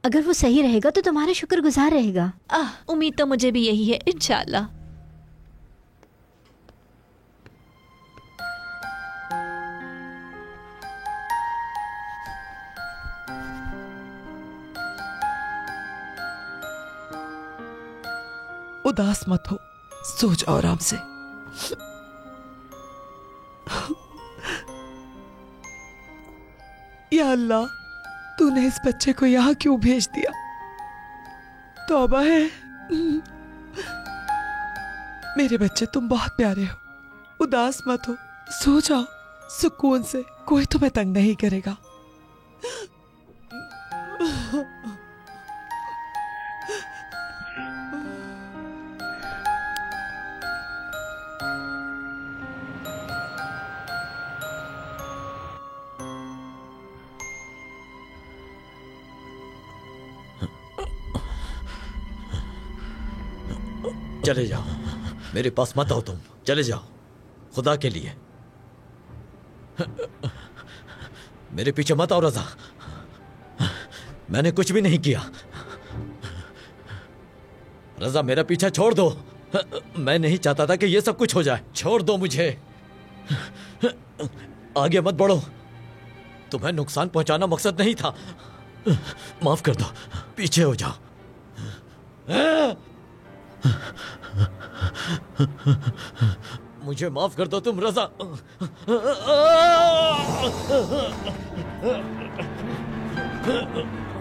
अगर वो सही रहेगा तो तुम्हारे शुक्रगुजार रहेगा। उम्मीद तो मुझे भी यही है, इंशाल्लाह। उदास मत हो, सो जाओ आराम से। या अल्लाह, तूने इस बच्चे को यहाँ क्यों भेज दिया? तौबा है। मेरे बच्चे, तुम बहुत प्यारे हो, उदास मत हो, सो जाओ सुकून से, कोई तुम्हें तंग नहीं करेगा। चले जाओ, मेरे पास मत आओ तुम, चले जाओ खुदा के लिए। मेरे पीछे मत आओ रजा, मैंने कुछ भी नहीं किया। रजा, मेरा पीछा छोड़ दो, मैं नहीं चाहता था कि ये सब कुछ हो जाए। छोड़ दो मुझे, आगे मत बढ़ो, तुम्हें नुकसान पहुंचाना मकसद नहीं था। माफ कर दो, पीछे हो जाओ। मुझे माफ कर दो तुम रजा।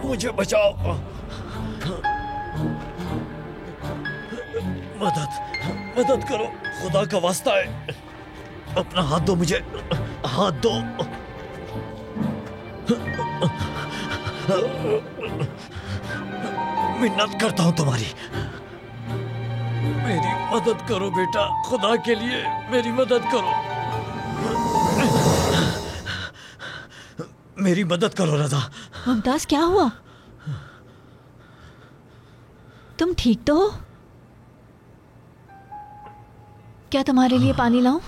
मुझे बचाओ, मदद करो, खुदा का वास्ता है, अपना हाथ दो मुझे, हाथ दो। मिन्नत करता हूं तुम्हारी, मेरी मदद करो बेटा, खुदा के लिए मेरी मदद करो, मेरी मदद करो रजा। मुमताज, क्या हुआ? तुम ठीक तो हो? क्या तुम्हारे लिए पानी लाऊं?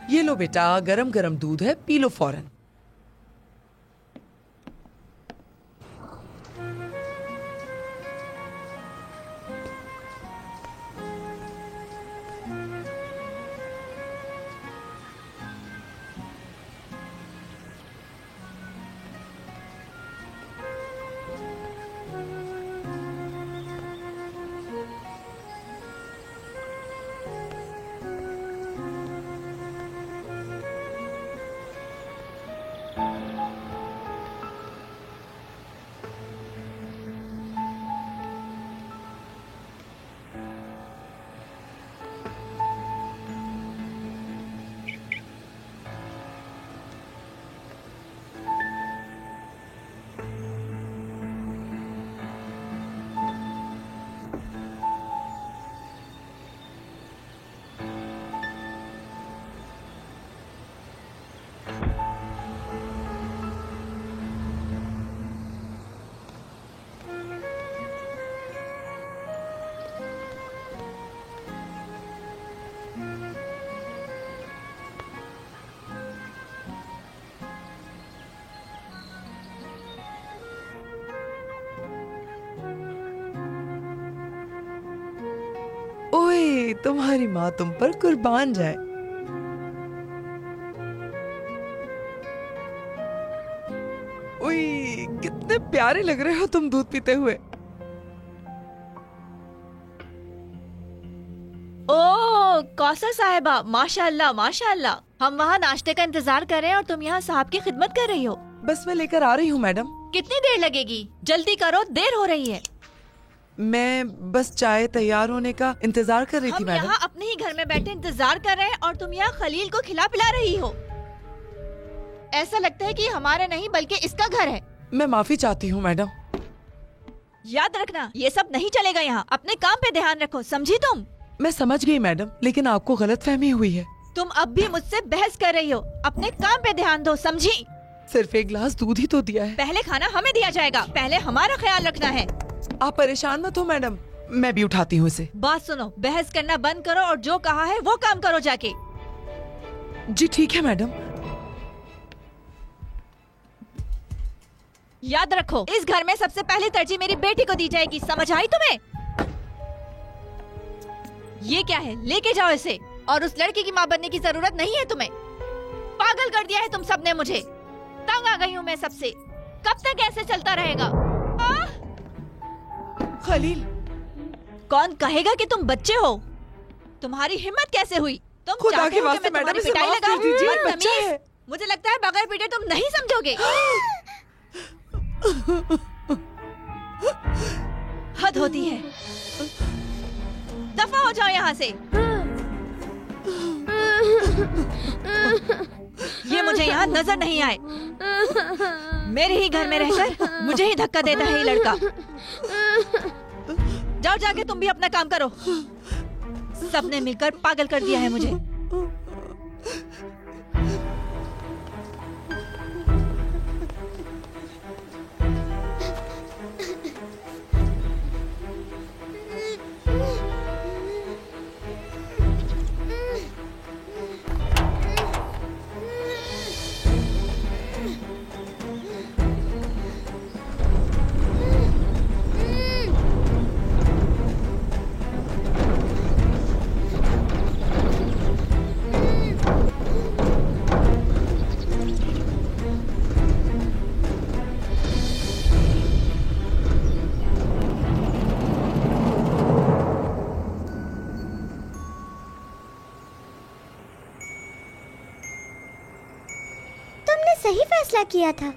ये लो बेटा, गरम गरम दूध है, पी लो फौरन। ओए, तुम्हारी माँ तुम पर कुर्बान जाए। ओए, कितने प्यारे लग रहे हो तुम दूध पीते हुए। ओ कौसर साहिबा, माशाअल्लाह माशाअल्लाह। हम वहाँ नाश्ते का इंतजार कर रहे हैं और तुम यहाँ साहब की खिदमत कर रही हो। बस मैं लेकर आ रही हूँ मैडम। कितनी देर लगेगी? जल्दी करो, देर हो रही है। मैं बस चाय तैयार होने का इंतजार कर रही थी हम मैडम। यहाँ अपने ही घर में बैठे इंतजार कर रहे हैं और तुम यहाँ खलील को खिला पिला रही हो। ऐसा लगता है कि हमारा नहीं बल्कि इसका घर है। मैं माफी चाहती हूँ मैडम। याद रखना ये सब नहीं चलेगा यहाँ। अपने काम पे ध्यान रखो, समझी तुम? मैं समझ गई मैडम, लेकिन आपको गलतफहमी हुई है। तुम अब भी मुझसे बहस कर रही हो। अपने काम पे ध्यान दो, समझी? सिर्फ एक गिलास दूध ही तो दिया है। पहले खाना हमें दिया जाएगा, पहले हमारा ख्याल रखना है। आप परेशान मत हो मैडम, मैं भी उठाती हूँ इसे। बात सुनो, बहस करना बंद करो और जो कहा है वो काम करो जाके। जी ठीक है मैडम। याद रखो, इस घर में सबसे पहले तरजीह मेरी बेटी को दी जाएगी, समझ आई तुम्हें? ये क्या है, लेके जाओ इसे। और उस लड़की की माँ बनने की जरूरत नहीं है तुम्हें। पागल कर दिया है तुम सबने मुझे। तंग आ गई हूँ मैं सबसे। कब तक ऐसे चलता रहेगा? खलील, कौन कहेगा कि तुम बच्चे हो? तुम्हारी हिम्मत कैसे हुई? तुम खुदा चाहते के हो कि वास्ते मैं तुम्हारी मैडम, इसे पिटाई माफ कर लगाऊं? दीजिए, बदतमीज। बच्चा है। मुझे लगता है बगैर पीटे तुम नहीं समझोगे। हद होती है। दफा हो जाओ यहाँ से। ये मुझे यहाँ नजर नहीं आए। मेरे ही घर में रहकर मुझे ही धक्का देता है ये लड़का। जाओ जाके तुम भी अपना काम करो। सबने मिलकर पागल कर दिया है मुझे। सही फैसला किया था।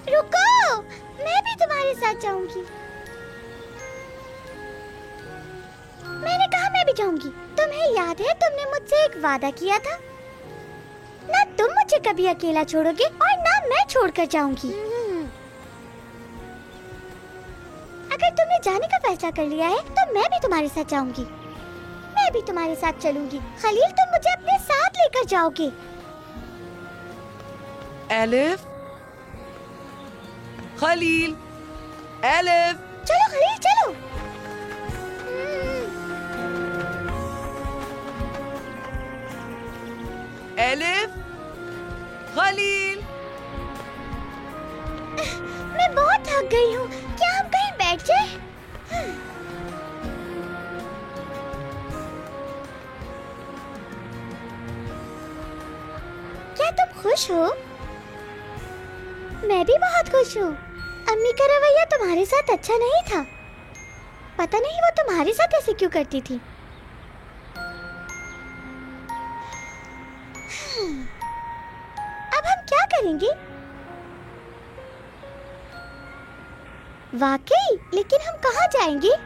रुको, मैं भी तुम्हारे साथ जाऊंगी। मैंने कहा मैं भी जाऊंगी। तुम्हें याद है तुमने मुझसे एक वादा किया था? ना तुम मुझे कभी अकेला छोड़ोगे और ना मैं छोड़कर जाऊंगी। अगर तुमने जाने का फैसला कर लिया है तो मैं भी तुम्हारे साथ जाऊंगी। मैं भी तुम्हारे साथ चलूंगी। खलील, तुम मुझे अपने साथ लेकर जाओगे। Elif, Khalil, Elif. चलो खलील, चलो। Elif, Khalil. मैं बहुत थक गई हूँ। क्या हम कहीं बैठ जाएं? क्या तुम खुश हो? मैं भी बहुत खुश हूँ। अम्मी का रवैया तुम्हारे साथ अच्छा नहीं था। पता नहीं वो तुम्हारे साथ ऐसे क्यों करती थी। अब हम क्या करेंगे? वाकई, लेकिन हम कहाँ जाएंगे?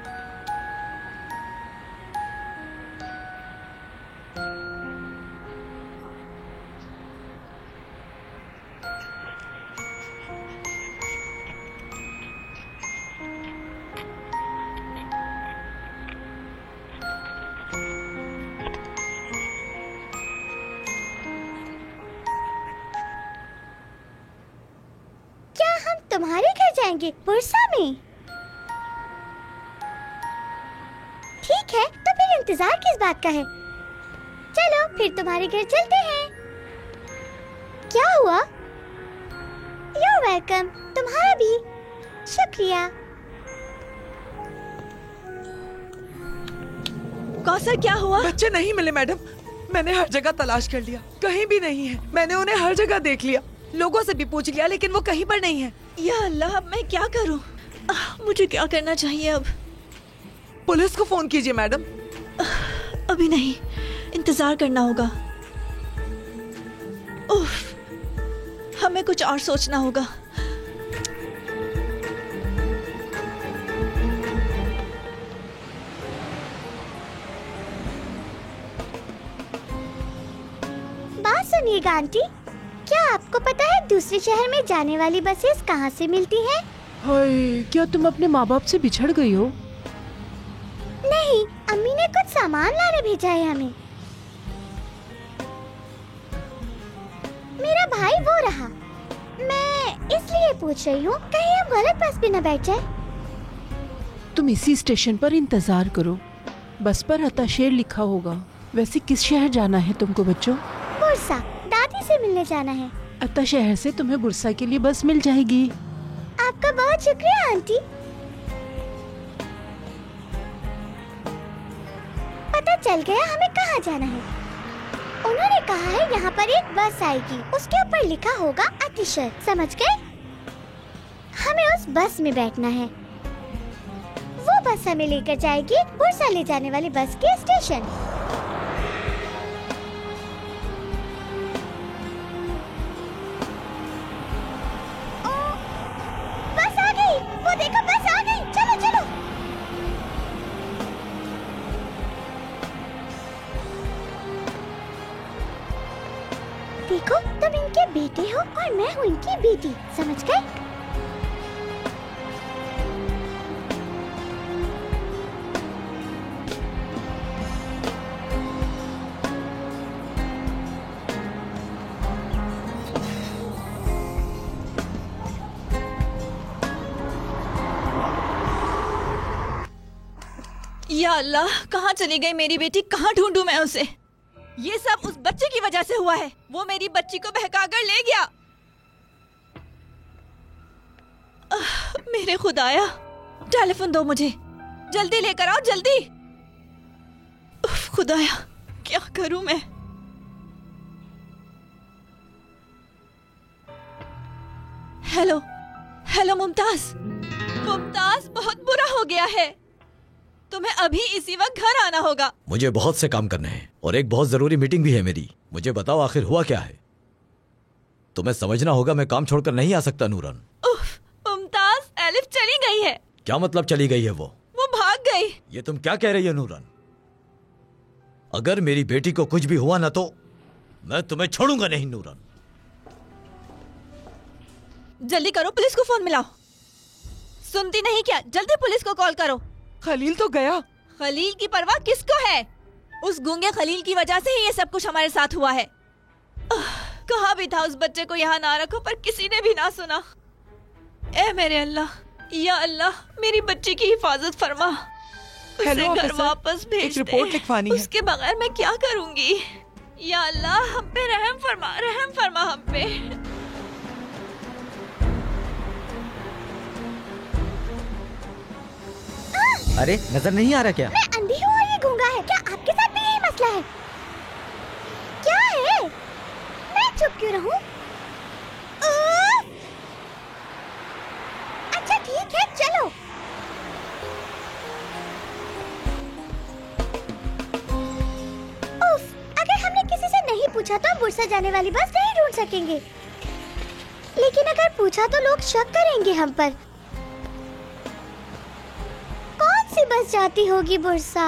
तुम्हारे घर जाएंगे, पुरसा में? ठीक है, तो फिर इंतजार किस बात का है? चलो फिर तुम्हारे घर चलते हैं। क्या हुआ? You You're welcome. तुम्हारा भी शुक्रिया। कौसर क्या हुआ? बच्चे नहीं मिले मैडम। मैंने हर जगह तलाश कर लिया, कहीं भी नहीं है। मैंने उन्हें हर जगह देख लिया, लोगों से भी पूछ लिया, लेकिन वो कहीं पर नहीं है। या अल्लाह, अब मैं क्या करूं? मुझे क्या करना चाहिए अब? पुलिस को फोन कीजिए मैडम। अभी नहीं, इंतजार करना होगा। उफ, हमें कुछ और सोचना होगा। बात सुनिएगा आंटी, क्या आपको पता है दूसरे शहर में जाने वाली बसेस कहाँ से मिलती हैं? हाय, क्या तुम अपने माँ बाप से बिछड़ गई हो? नहीं, अम्मी ने कुछ सामान लाने भेजा है हमें। मेरा भाई वो रहा। मैं इसलिए पूछ रही हूँ, कहीं हम गलत बस पे न बैठ जाए। तुम इसी स्टेशन पर इंतजार करो, बस पर हताशेर लिखा होगा। वैसे किस शहर जाना है तुमको बच्चों? बुरसा, दादी से मिलने जाना है। अतः शहर से तुम्हें बुरसा के लिए बस मिल जाएगी। आपका बहुत शुक्रिया आंटी। पता चल गया हमें कहाँ जाना है। उन्होंने कहा है यहाँ पर एक बस आएगी, उसके ऊपर लिखा होगा अतिशय। समझ गए? हमें उस बस में बैठना है। वो बस हमें लेकर जाएगी बुरसा ले जाने वाली बस के स्टेशन। बस आ गई, वो देखो बस आ गई। चलो चलो। देखो, तुम इनके बेटे हो और मैं हूँ इनकी बेटी। समझ गए? या अल्लाह, कहाँ चली गई मेरी बेटी? कहाँ ढूंढूं मैं उसे? ये सब उस बच्चे की वजह से हुआ है। वो मेरी बच्ची को बहकाकर ले गया। मेरे खुदाया, टेलीफोन दो मुझे, जल्दी लेकर आओ, जल्दी। खुदाया, क्या करूं मैं? Hello hello Mumtaz. मुमताज, बहुत बुरा हो गया है। तुम्हें अभी इसी वक्त घर आना होगा। मुझे बहुत से काम करने हैं और एक बहुत जरूरी मीटिंग भी है मेरी। मुझे बताओ आखिर हुआ क्या है? तुम्हें समझना होगा, मैं काम छोड़कर नहीं आ सकता नूरन। मुमताज, एलिफ चली गई है। क्या मतलब चली गई है? वो भाग गई। ये तुम क्या कह रही हो नूरन? अगर मेरी बेटी को कुछ भी हुआ ना तो मैं तुम्हें छोड़ूंगा नहीं नूरन। जल्दी करो, पुलिस को फोन मिलाओ। सुनती नहीं क्या? जल्दी पुलिस को कॉल करो। खलील तो गया। खलील की परवाह किसको है? उस गूंगे खलील की वजह से ही ये सब कुछ हमारे साथ हुआ है। कहा भी था उस बच्चे को यहाँ ना रखो, पर किसी ने भी ना सुना। ए मेरे अल्लाह, या अल्लाह, मेरी बच्ची की हिफाजत फरमा। उसे घर वापस भेज दे। एक रिपोर्ट लिखवानी है। उसके बगैर मैं क्या करूंगी? या अल्लाह, हम पे रहम फरमा हम पे। अरे नजर नहीं आ रहा क्या? मैं अंधी हूँ और ये गूंगा है। क्या आपके साथ भी यही मसला है? क्या है? मैं चुप क्यों रहूं? अच्छा ठीक है, चलो। उफ, अगर हमने किसी से नहीं पूछा तो बुरसा जाने वाली बस नहीं ढूंढ सकेंगे। लेकिन अगर पूछा तो लोग शक करेंगे हम पर। बस जाती होगी बुरसा।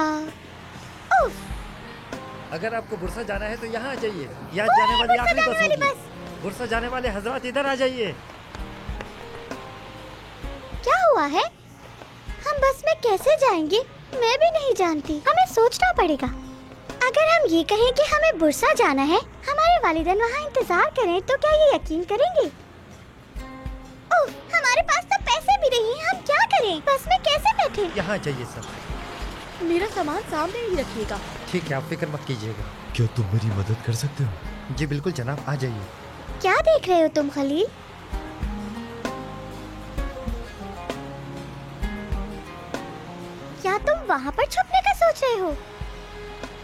उफ। अगर आपको बुरसा जाना है तो यहाँ आ जाइए। यहाँ जाने वाली आखिरी बस होगी। बुरसा जाने वाले हजरात इधर आ जाइए। क्या हुआ है? हम बस में कैसे जाएंगे? मैं भी नहीं जानती। हमें सोचना पड़ेगा। अगर हम ये कहें कि हमें बुरसा जाना है, हमारे वालिदैन वहाँ इंतजार करें, तो क्या ये यकीन करेंगे? उफ, हमारे पास तो पैसे भी नहीं हैं। हम क्या करें? बस में कैसे बैठे? यहाँ जाइए सब। मेरा सामान सामने ही रखिएगा। ठीक है, आप फिक्र मत कीजिएगा। क्या तुम मेरी मदद कर सकते हो? जी बिल्कुल जनाब, आ जाइए। क्या देख रहे हो तुम खलील? वहाँ पर छुपने का सोच रहे हो?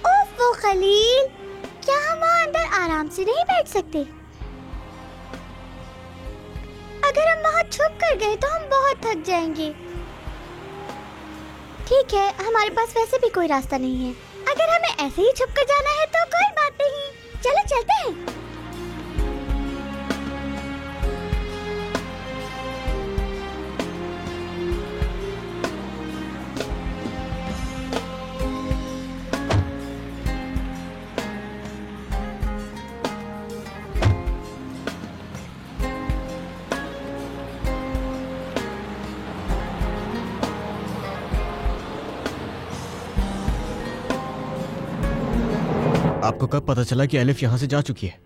ओफो खलील, क्या हम वहाँ अंदर आराम से नहीं बैठ सकते? अगर हम वहाँ छुप कर गए तो हम बहुत थक जाएंगे। ठीक है, हमारे पास वैसे भी कोई रास्ता नहीं है। अगर हमें ऐसे ही छुप कर जाना है तो कोई बात नहीं, चलो चलते हैं। आपको कब पता चला कि एलिफ यहाँ से जा चुकी है?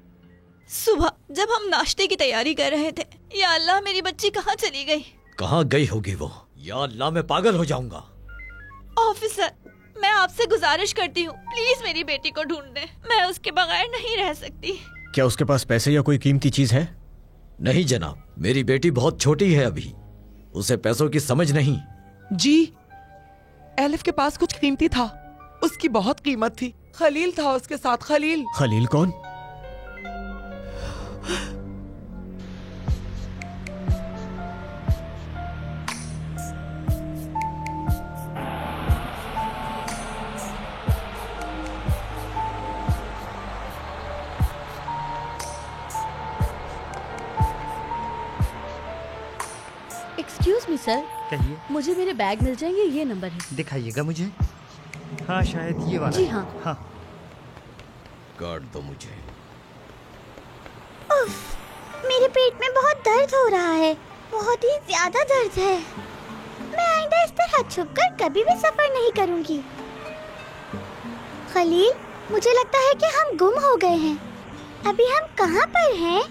सुबह जब हम नाश्ते की तैयारी कर रहे थे। या अल्लाह, मेरी बच्ची कहाँ चली गई? कहाँ गई होगी वो? या अल्लाह, मैं पागल हो जाऊंगा। ऑफिसर, मैं आपसे गुजारिश करती हूँ, प्लीज मेरी बेटी को ढूंढ दें। मैं उसके बगैर नहीं रह सकती। क्या उसके पास पैसे या कोई कीमती चीज है? नहीं जनाब, मेरी बेटी बहुत छोटी है अभी, उसे पैसों की समझ नहीं। जी, एलिफ के पास कुछ कीमती था, उसकी बहुत कीमत थी। खलील था उसके साथ। खलील। खलील कौन? एक्सक्यूज मी सर, कहिए। मुझे मेरे बैग मिल जाएंगे? ये नंबर है। दिखाइएगा मुझे। हाँ, शायद ये वाला। जी हाँ। हाँ। काट दो मुझे। उफ, मेरे पेट में बहुत दर्द हो रहा है, बहुत ही ज्यादा दर्द है। मैं आइंदा इस तरह छुपकर कभी भी सफर नहीं करूंगी। खलील, मुझे लगता है कि हम गुम हो गए हैं। अभी हम कहाँ पर हैं?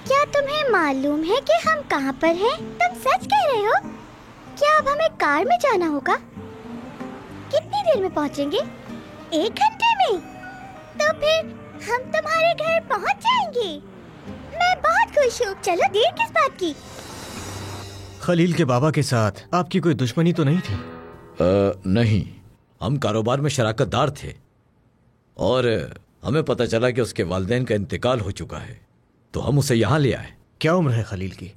क्या तुम्हें मालूम है कि हम कहाँ पर हैं? तुम सच कह रहे हो? क्या अब हमें कार में जाना होगा? कितनी देर में पहुँचेंगे? 1 घंटे में? तो फिर हम तुम्हारे घर पहुँच जाएंगे। मैं बहुत खुश हूँ। चलो, देर किस बात की? खलील के बाबा के साथ आपकी कोई दुश्मनी तो नहीं थी? नहीं, हम कारोबार में शराकतदार थे और हमें पता चला कि उसके वालिदैन का इंतकाल हो चुका है, तो हम उसे यहाँ ले आए। क्या उम्र है खलील की?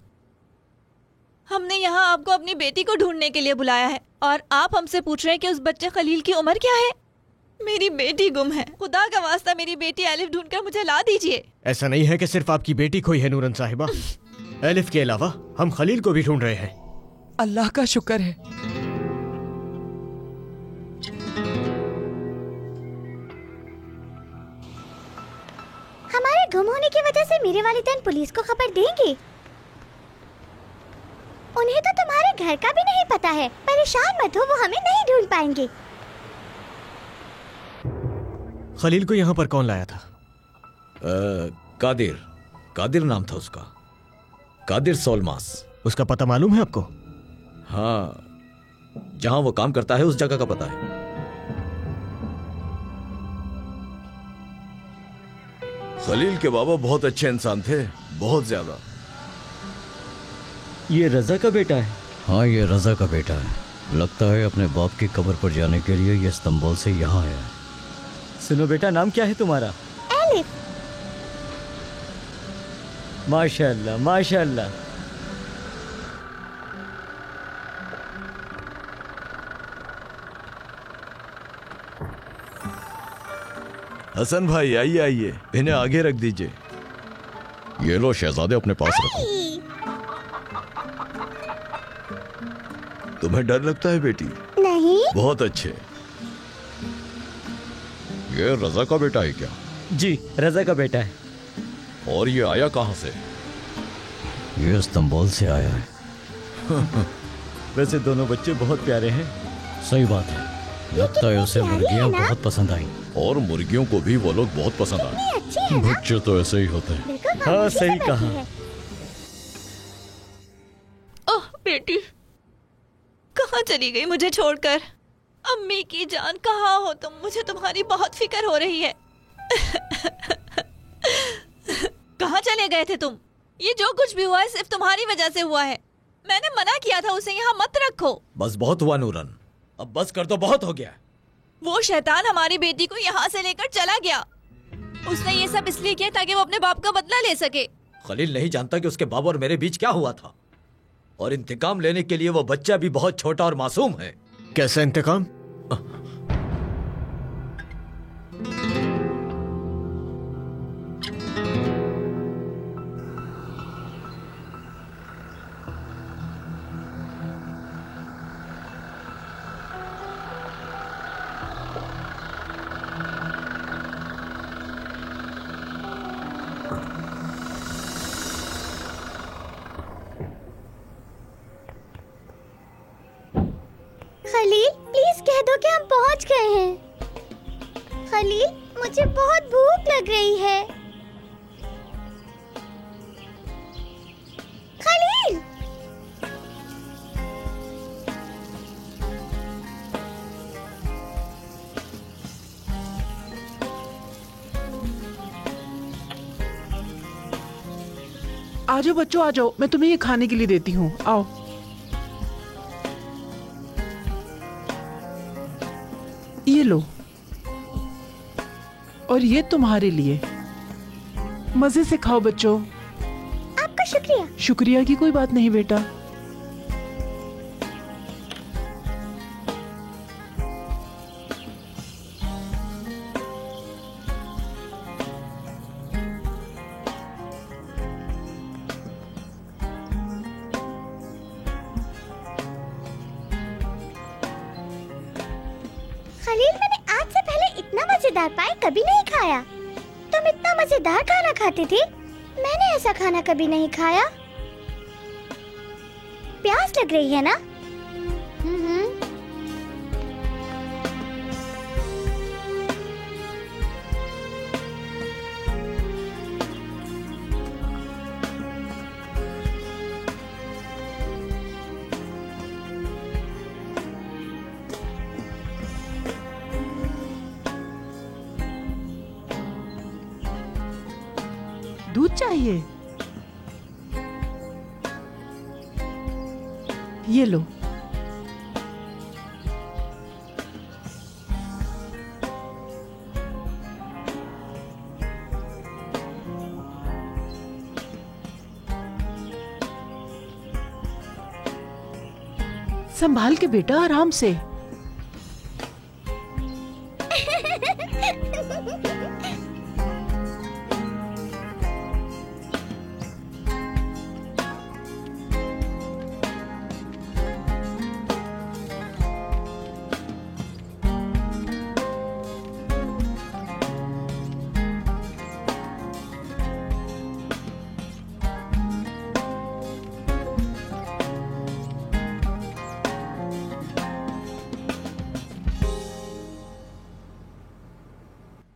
हमने यहाँ आपको अपनी बेटी को ढूंढने के लिए बुलाया है और आप हमसे पूछ रहे हैं कि उस बच्चे खलील की उम्र क्या है? मेरी बेटी गुम है। खुदा का वास्ता मेरी बेटी एलिफ ढूंढकर मुझे ला दीजिए। ऐसा नहीं है कि सिर्फ आपकी बेटी खोई है नूरन साहिबा। एलिफ के अलावा हम खलील को भी ढूंढ रहे हैं। अल्लाह का शुक्र है। हमारे गुम होने की वजह से मेरे वालिदैन पुलिस को खबर देंगे। उन्हें तो तुम्हारे घर का भी नहीं पता है। परेशान मत हो, वो हमें नहीं ढूंढ पाएंगे। खलील को यहाँ पर कौन लाया था? कादिर नाम था उसका, कादिर सोलमास। उसका पता मालूम है आपको? हाँ, जहां वो काम करता है उस जगह का पता है। खलील के बाबा बहुत अच्छे इंसान थे, बहुत ज्यादा। ये रजा का बेटा है? हाँ, ये रजा का बेटा है। लगता है अपने बाप की कब्र पर जाने के लिए ये इस्तांबुल से यहाँ आया है। सुनो बेटा, नाम क्या है तुम्हारा? एलिफ। माशाअल्लाह, माशाअल्लाह। हसन भाई, आइए आइए, इन्हें आगे रख दीजिए। ये लो शहजादे, अपने पास रखो। तुम्हें डर लगता है बेटी? नहीं। बहुत अच्छे। ये रजा का बेटा है क्या? जी, रजा का बेटा है। और ये आया कहाँ से? ये इस्तांबुल से आया है। वैसे दोनों बच्चे बहुत प्यारे हैं। सही बात है। लगता है उसे मुर्गियाँ बहुत पसंद आई। और मुर्गियों को भी वो लोग बहुत पसंद आए। बच्चे तो ऐसे ही होते हैं। हाँ, सही कहा। ओह बेटी, कहाँ चली गई मुझे छोड़कर? अम्मी की जान, कहाँ हो तुम? मुझे तुम्हारी बहुत फिक्र हो रही है। कहाँ चले गए थे तुम? ये जो कुछ भी हुआ है सिर्फ तुम्हारी वजह से हुआ है। मैंने मना किया था उसे यहाँ मत रखो। बस बहुत हुआ नूरन, अब बस कर दो, बहुत हो गया। वो शैतान हमारी बेटी को यहाँ से लेकर चला गया। उसने ये सब इसलिए किया ताकि वो अपने बाप का बदला ले सके। खलील नहीं जानता कि उसके बाबा और मेरे बीच क्या हुआ था, और इंतकाम लेने के लिए वो बच्चा भी बहुत छोटा और मासूम है। कैसा इंतकाम? खलील प्लीज कह दो कि हम पहुंच गए हैं। खलील मुझे बहुत भूख लग रही है। खलील आ जाओ बच्चों, आ जाओ, मैं तुम्हें ये खाने के लिए देती हूँ, आओ। ये लो, और ये तुम्हारे लिए। मजे से खाओ बच्चों। आपका शुक्रिया। शुक्रिया की कोई बात नहीं बेटा। खलील मैंने आज से पहले इतना मजेदार पाई कभी नहीं खाया। तुम इतना मजेदार खाना खाते थे, मैंने ऐसा खाना कभी नहीं खाया। प्यास लग रही है ना? दूध चाहिए? ये लो। संभाल के बेटा, आराम से।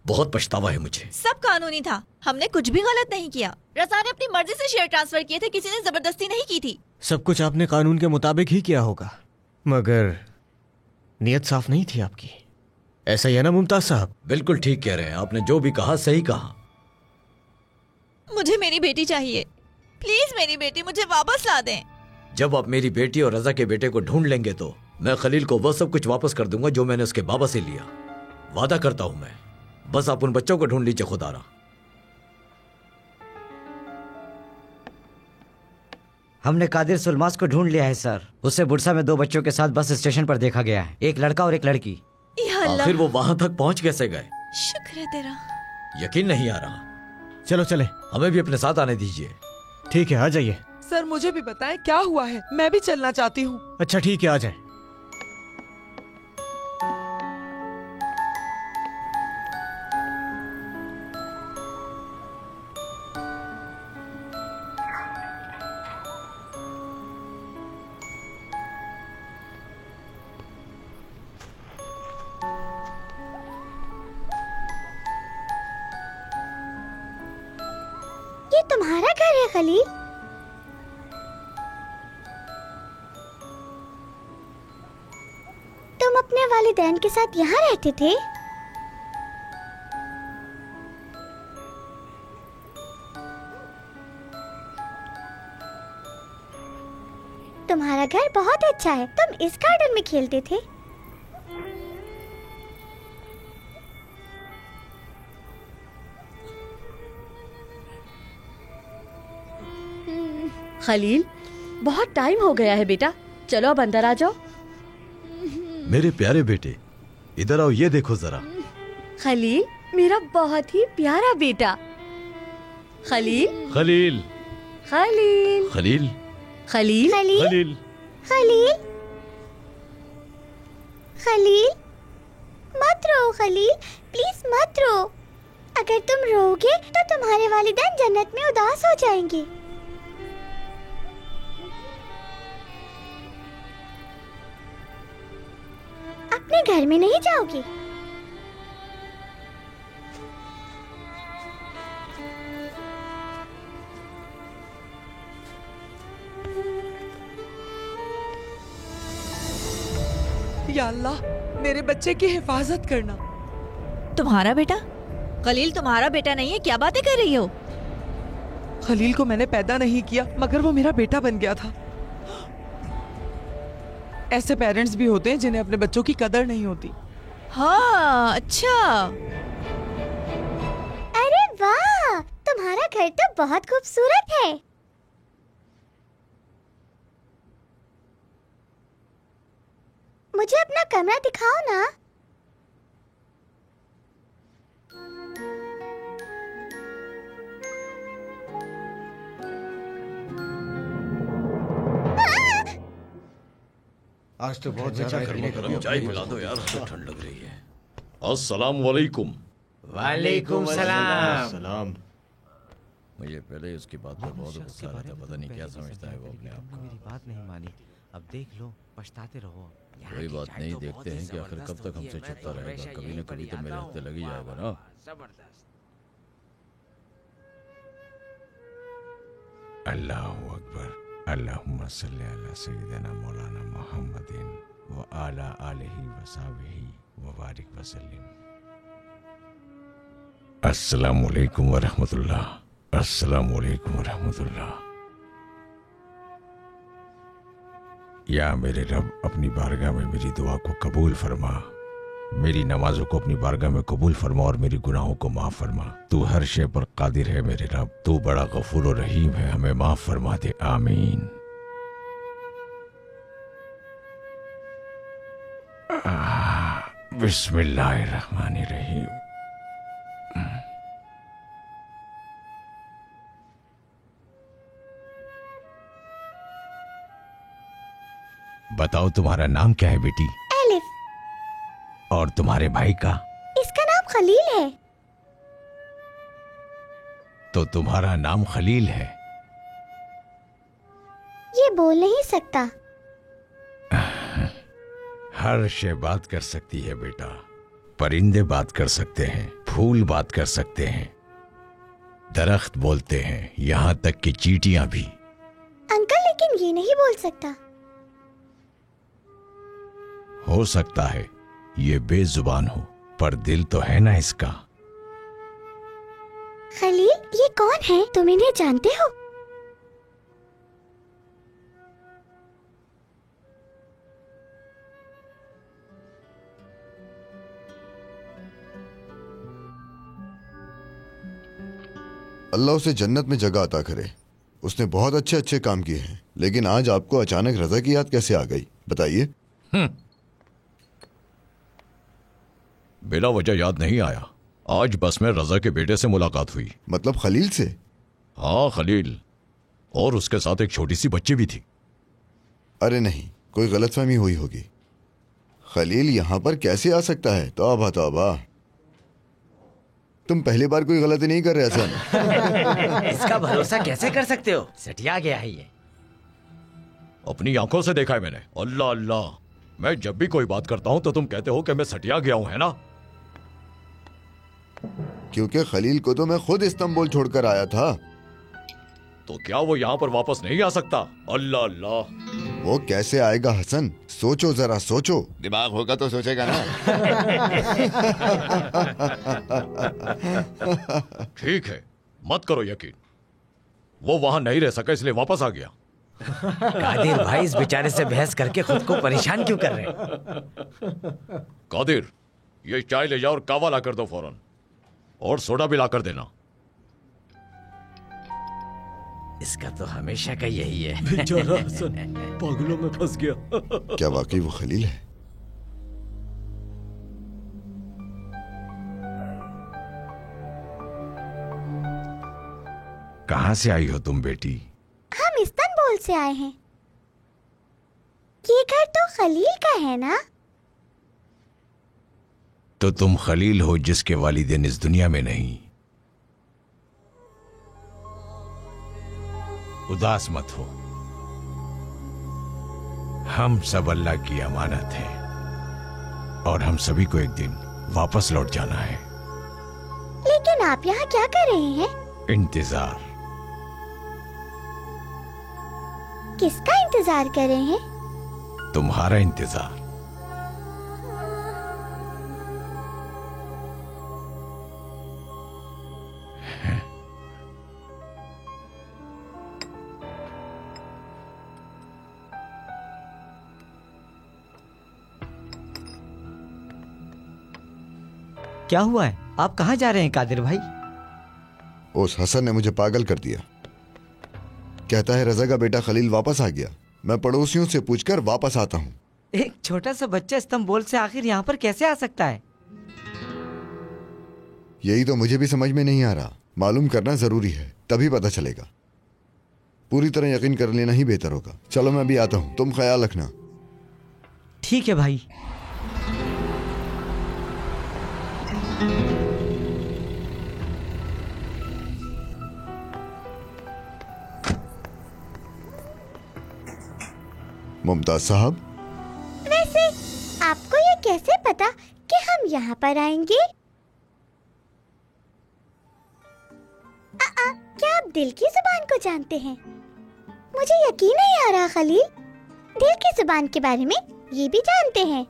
बहुत पछतावा है मुझे। सब कानूनी था, हमने कुछ भी गलत नहीं किया। रज़ा ने अपनी मर्जी से शेयर ट्रांसफर किए थे, किसी ने जबरदस्ती नहीं की थी। सब कुछ आपने कानून के मुताबिक ही किया होगा, मगर नियत साफ नहीं थी आपकी। ऐसा ही है ना मुमताज साहब? बिल्कुल ठीक कह रहे हैं, आपने जो भी कहा सही कहा। मुझे मेरी बेटी चाहिए, प्लीज मेरी बेटी मुझे वापस ला दें। जब आप मेरी बेटी और रज़ा के बेटे को ढूंढ लेंगे तो मैं खलील को वो सब कुछ वापस कर दूंगा जो मैंने उसके बाबा से लिया। वादा करता हूं मैं। बस आप उन बच्चों को ढूंढ लीजिए खुदारा। हमने कादिर सुलमास को ढूंढ लिया है सर। उसे बुरसा में 2 बच्चों के साथ बस स्टेशन पर देखा गया है, एक लड़का और एक लड़की। आखिर वो वहां तक पहुंच कैसे गए? शुक्र है तेरा। यकीन नहीं आ रहा। चलो चले, हमें भी अपने साथ आने दीजिए। ठीक है, आ जाइए। सर मुझे भी बताएं क्या हुआ है, मैं भी चलना चाहती हूँ। अच्छा ठीक है, आ जाए। ये तुम्हारा घर है खलील? तुम अपने वालिदैन के साथ यहाँ रहते थे? तुम्हारा घर बहुत अच्छा है। तुम इस गार्डन में खेलते थे? खलील, बहुत टाइम हो गया है बेटा, चलो अब अंदर आ जाओ। मेरे प्यारे बेटे, इधर आओ, ये देखो जरा। खलील, मेरा बहुत ही प्यारा बेटा। खलील खलील खलील खलील खलील खलील खलील खलील, मत रो खलील, प्लीज मत रो। अगर तुम रोओगे तो तुम्हारे वालिदैन जन्नत में उदास हो जाएंगे। अपने घर में नहीं जाओगे? या अल्लाह, मेरे बच्चे की हिफाजत करना। तुम्हारा बेटा? खलील तुम्हारा बेटा नहीं है, क्या बातें कर रही हो? खलील को मैंने पैदा नहीं किया, मगर वो मेरा बेटा बन गया था। ऐसे पेरेंट्स भी होते हैं जिन्हें अपने बच्चों की कदर नहीं होती। हाँ, अच्छा। अरे वाह, तुम्हारा घर तो बहुत खूबसूरत है। मुझे अपना कमरा दिखाओ ना। आज तो बहुत ज्यादा गरम चाय पिला दो यार, तो ठंड लग रही है। अस्सलाम वालेकुम। वालेकुम सलाम। मुझे पहले ही उसकी बात पर बहुत गुस्सा आ रहा था, पता नहीं क्या समझता है वो अपने आप को। मेरी बात नहीं मानी, अब देख लो, पछताते रहो। कोई बात नहीं, देखते हैं कि आखिर कब तक हमसे छुपता रहेगा। कभी न कभी तो मेरे हफ्ते लग ही जाएगा ना। अल्लाहु अकबर। अल्लाहुम्मा सल्ली अला सय्यिदिना मौलाना मुहम्मदिन व आला आलिहि व सहबिहि व बारिक व सल्लिम। अस्सलामु अलैकुम व रहमतुल्लाह। अस्सलामु अलैकुम व रहमतुल्लाह। या मेरे रब, अपनी बारगाह में मेरी दुआ को कबूल फरमा, मेरी नमाजों को अपनी बारगाह में कबूल फरमा और मेरी गुनाहों को माफ फरमा। तू हर शे पर कादिर है मेरे रब, तू बड़ा गफूर और रहीम है, हमें माफ फरमा दे, आमीन। बिस्मिल्लाहिर्रहमानिर्रहीम। बताओ तुम्हारा नाम क्या है बेटी? एलिफ। और तुम्हारे भाई का? इसका नाम खलील है। तो तुम्हारा नाम खलील है। ये बोल नहीं सकता। हर शे बात कर सकती है बेटा। परिंदे बात कर सकते हैं, फूल बात कर सकते हैं, दरख्त बोलते हैं, यहाँ तक कि चींटियां भी। अंकल, लेकिन ये नहीं बोल सकता। हो सकता है ये बेजुबान हो, पर दिल तो है ना इसका। खलील, ये कौन है? तुम इन्हें जानते हो? अल्लाह उसे जन्नत में जगह अता करे। उसने बहुत अच्छे अच्छे काम किए हैं, लेकिन आज आपको अचानक रजा की याद कैसे आ गई, बताइए। बिना वजह याद नहीं आया। आज बस में रजा के बेटे से मुलाकात हुई। मतलब खलील से? हाँ, खलील, और उसके साथ एक छोटी सी बच्ची भी थी। अरे नहीं, कोई गलतफहमी हुई होगी। खलील यहाँ पर कैसे आ सकता है? तौबा तौबा, तुम पहली बार कोई गलती नहीं कर रहे हसन। इसका भरोसा कैसे कर सकते हो? सटिया गया है ये। अपनी आंखों से देखा है मैंने। अल्लाह अल्लाह, मैं जब भी कोई बात करता हूं तो तुम कहते हो कि मैं सटिया गया हूं, है ना? क्योंकि खलील को तो मैं खुद इस्तांबुल छोड़कर आया था। तो क्या वो यहाँ पर वापस नहीं आ सकता? अल्लाह अल्लाह, वो कैसे आएगा हसन? सोचो जरा, सोचो। दिमाग होगा तो सोचेगा ना। ठीक है, मत करो यकीन। वो वहां नहीं रह सका इसलिए वापस आ गया। कादिर भाई, इस बेचारे से बहस करके खुद को परेशान क्यों कर रहे हैं? कादिर, ये चाय ले जाओ और कावा ला कर दो फौरन, और सोडा भी ला कर देना। इसका तो हमेशा का यही है। बेचारा हसन पागलों में फंस गया। क्या वाकई वो खलील है? कहां से आई हो तुम बेटी? हम इस्तांबुल से आए हैं। ये घर तो खलील का है ना? तो तुम खलील हो जिसके वालिदैन इस दुनिया में नहीं। उदास मत हो, हम सब अल्लाह की अमानत है और हम सभी को एक दिन वापस लौट जाना है। लेकिन आप यहाँ क्या कर रहे हैं? इंतजार। किसका इंतजार कर रहे हैं? तुम्हारा इंतजार। क्या हुआ है? आप कहाँ जा रहे हैं कादिर भाई? उस हसन ने मुझे पागल कर दिया। कहता है रजा का बेटा खलील वापस आ गया। मैं पड़ोसियों से पूछकर वापस आता हूँ। एक छोटा सा बच्चा इस्तांबुल से आखिर यहाँ पर कैसे आ सकता है? यही तो मुझे भी समझ में नहीं आ रहा। मालूम करना जरूरी है, तभी पता चलेगा। पूरी तरह यकीन कर लेना ही बेहतर होगा। चलो मैं भी आता हूँ, तुम ख्याल रखना। ठीक है भाई। मुमताज साहब, वैसे आपको ये कैसे पता कि हम यहाँ पर आएंगे? क्या आप दिल की जुबान को जानते हैं? मुझे यकीन नहीं आ रहा खलील, दिल की जुबान के बारे में ये भी जानते हैं।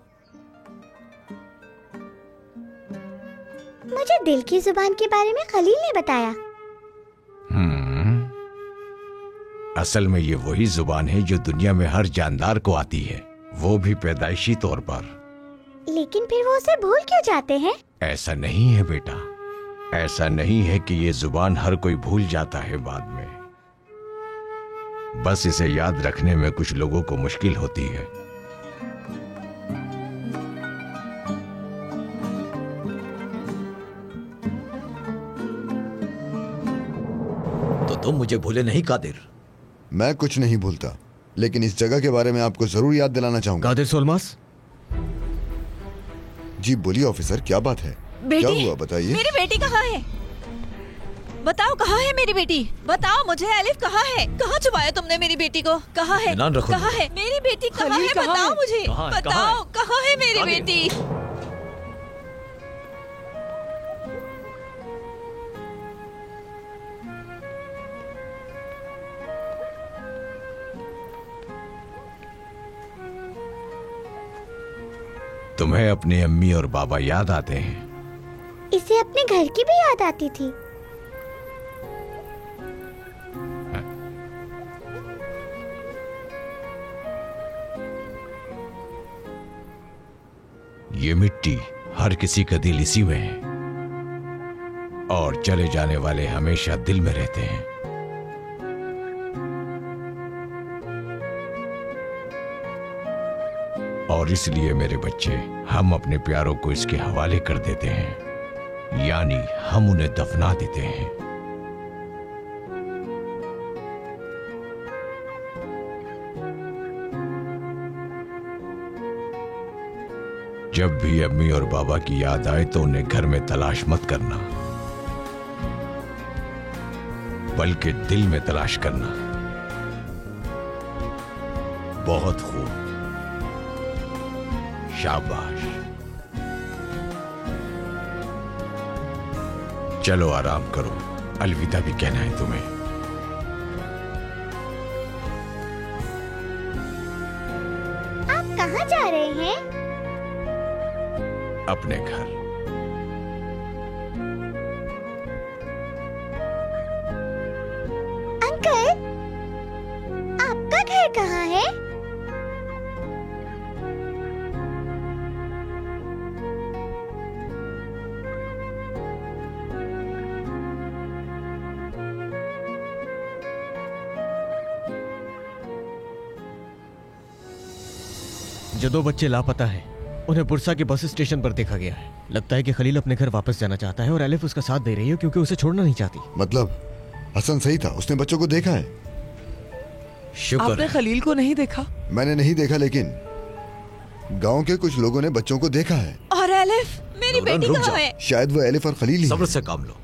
मुझे दिल की जुबान के बारे में खलील ने बताया। असल में ये वही जुबान है जो दुनिया में हर जानदार को आती है, वो भी पैदाइशी तौर पर। लेकिन फिर वो उसे भूल क्यों जाते हैं? ऐसा नहीं है बेटा, ऐसा नहीं है कि ये जुबान हर कोई भूल जाता है बाद में। बस इसे याद रखने में कुछ लोगों को मुश्किल होती है। तो तुम मुझे भूले नहीं कादिर? मैं कुछ नहीं भूलता, लेकिन इस जगह के बारे में आपको जरूर याद दिलाना चाहूंगा। कादिर सोलमास। जी बोलिए ऑफिसर, क्या बात है? क्या हुआ बताइए। मेरी बेटी कहाँ है? बताओ कहाँ है मेरी बेटी? बताओ मुझे, एलिफ कहाँ है? कहाँ छुपाया तुमने मेरी बेटी को? कहाँ है? कहाँ है मेरी बेटी? कहाँ है? बताओ मुझे, बताओ कहाँ है मेरी बेटी? तुम्हें अपनी अम्मी और बाबा याद आते हैं? इसे अपने घर की भी याद आती थी। ये मिट्टी, हर किसी का दिल इसी में है, और चले जाने वाले हमेशा दिल में रहते हैं। और इसलिए मेरे बच्चे, हम अपने प्यारों को इसके हवाले कर देते हैं, यानी हम उन्हें दफना देते हैं। जब भी अम्मी और बाबा की याद आए तो उन्हें घर में तलाश मत करना, बल्कि दिल में तलाश करना। बहुत खूब, शाबाश। चलो आराम करो, अलविदा भी कहना है तुम्हें। आप कहाँ जा रहे हैं? अपने घर। अंकल, आपका जो 2 बच्चे लापता हैं उन्हें बुरसा के बस स्टेशन पर देखा गया है। लगता है कि खलील अपने घर वापस जाना चाहता है और एलिफ उसका साथ दे रही है क्योंकि उसे छोड़ना नहीं चाहती। मतलब हसन सही था, उसने बच्चों को देखा है। आपने खलील को नहीं देखा? मैंने नहीं देखा, लेकिन गांव के कुछ लोगों ने बच्चों को देखा है। और एलिफ, मेरी बेटी कहाँ है? शायद वो एलिफ और खलील ही। सब्र से काम लो।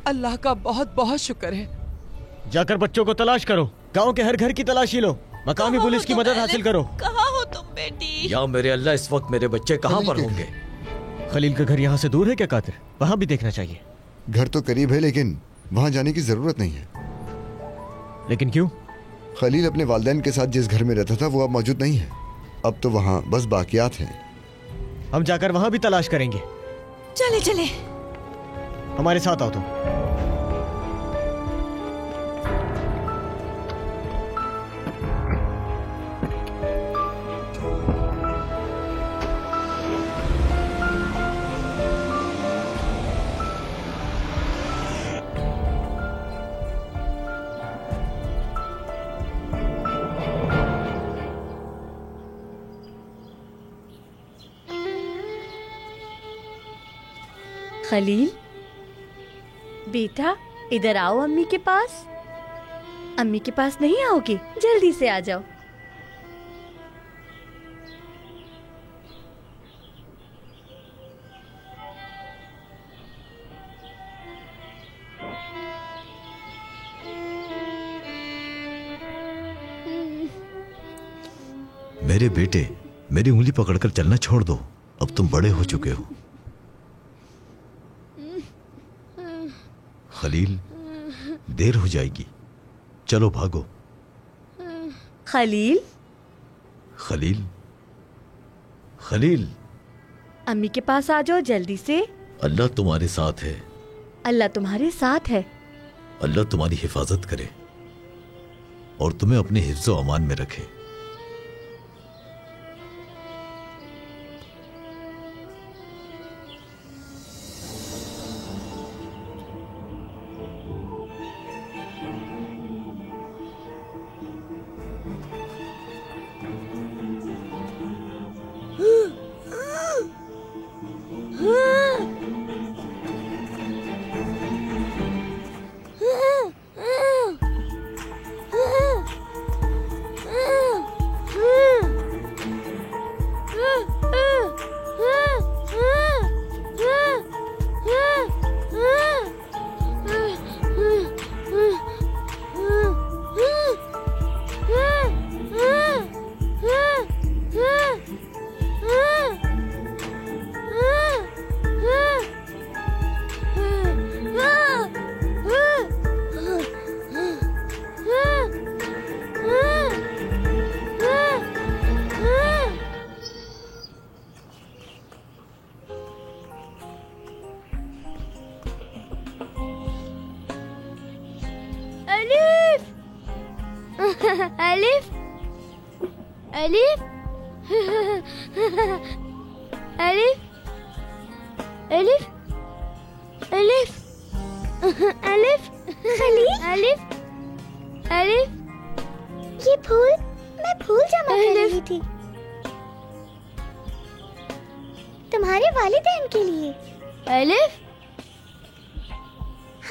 अल्लाह का बहुत बहुत शुक्र है। जाकर बच्चों को तलाश करो, गांव के हर घर की तलाशी लो, मकामी पुलिस की मदद हासिल करो। कहाँ हो तुम बेटी? या मेरे अल्लाह, इस वक्त मेरे बच्चे कहाँ पर होंगे? खलील का घर यहाँ से दूर है क्या कादिर? वहाँ भी देखना चाहिए। घर तो करीब है, लेकिन वहाँ जाने की जरूरत नहीं है। लेकिन क्यों? खलील अपने वालिदैन के साथ जिस घर में रहता था वो अब मौजूद नहीं है। अब तो वहाँ बस बाकियात हैं। हम जाकर वहाँ भी तलाश करेंगे। चले चले, हमारे साथ आओ तुम। खलील बेटा, इधर आओ अम्मी के पास। अम्मी के पास नहीं आओगे? जल्दी से आ जाओ। मेरे बेटे, मेरी उंगली पकड़कर चलना छोड़ दो। अब तुम बड़े हो चुके हो। खलील, देर हो जाएगी, चलो भागो। खलील, खलील, खलील, अम्मी के पास आ जाओ जल्दी से। अल्लाह तुम्हारे साथ है। अल्लाह तुम्हारे साथ है। अल्लाह तुम्हारी हिफाजत करे और तुम्हें अपने हिफ्ज़ो अमान में रखे। अलिफ, अलिफ, अलिफ, अलिफ, अलिफ, अलिफ, खलील, अलिफ, अलिफ, ये फूल मैं फूल जमा कर रही थी तुम्हारे वालिदैन के लिए। अलिफ,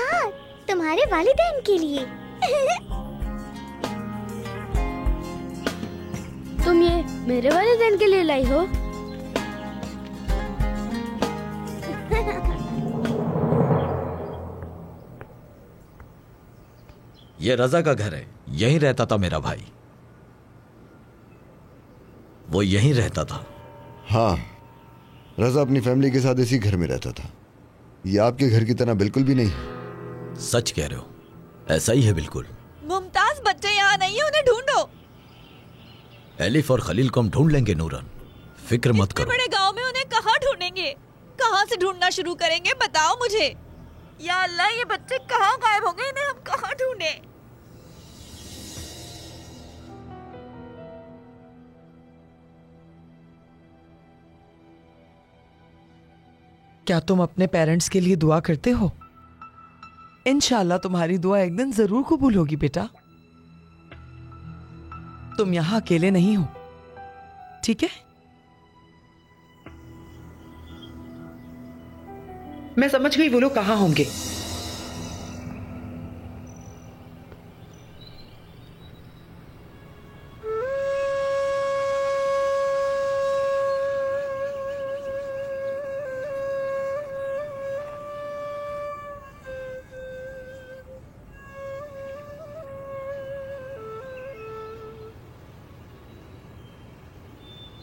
हाँ, तुम्हारे वालिदैन के लिए। तुम ये मेरे वालिदैन के लिए लाई हो? ये रजा का घर है, यहीं रहता था मेरा भाई। वो यहीं रहता था। हाँ, रजा अपनी फैमिली के साथ इसी घर में रहता था। ये आपके घर की तरह बिल्कुल भी नहीं है। सच कह रहे हो, ऐसा ही है बिल्कुल। मुमताज, बच्चे यहाँ नहीं है, उन्हें ढूंढो। एलिफ और खलील को हम ढूंढ लेंगे नूरन, फिक्र मत करो। बड़े गांव में उन्हें कहाँ ढूंढेंगे? कहाँ से ढूंढना शुरू करेंगे, बताओ मुझे। या अल्लाह, ये बच्चे कहाँ गायब हो गए? इन्हें हम कहाँ ढूंढे? क्या तुम अपने पेरेंट्स के लिए दुआ करते हो? इंशाल्लाह तुम्हारी दुआ एक दिन जरूर कबूल होगी बेटा। तुम यहाँ अकेले नहीं हो, ठीक है? मैं समझ गई वो लोग कहाँ होंगे।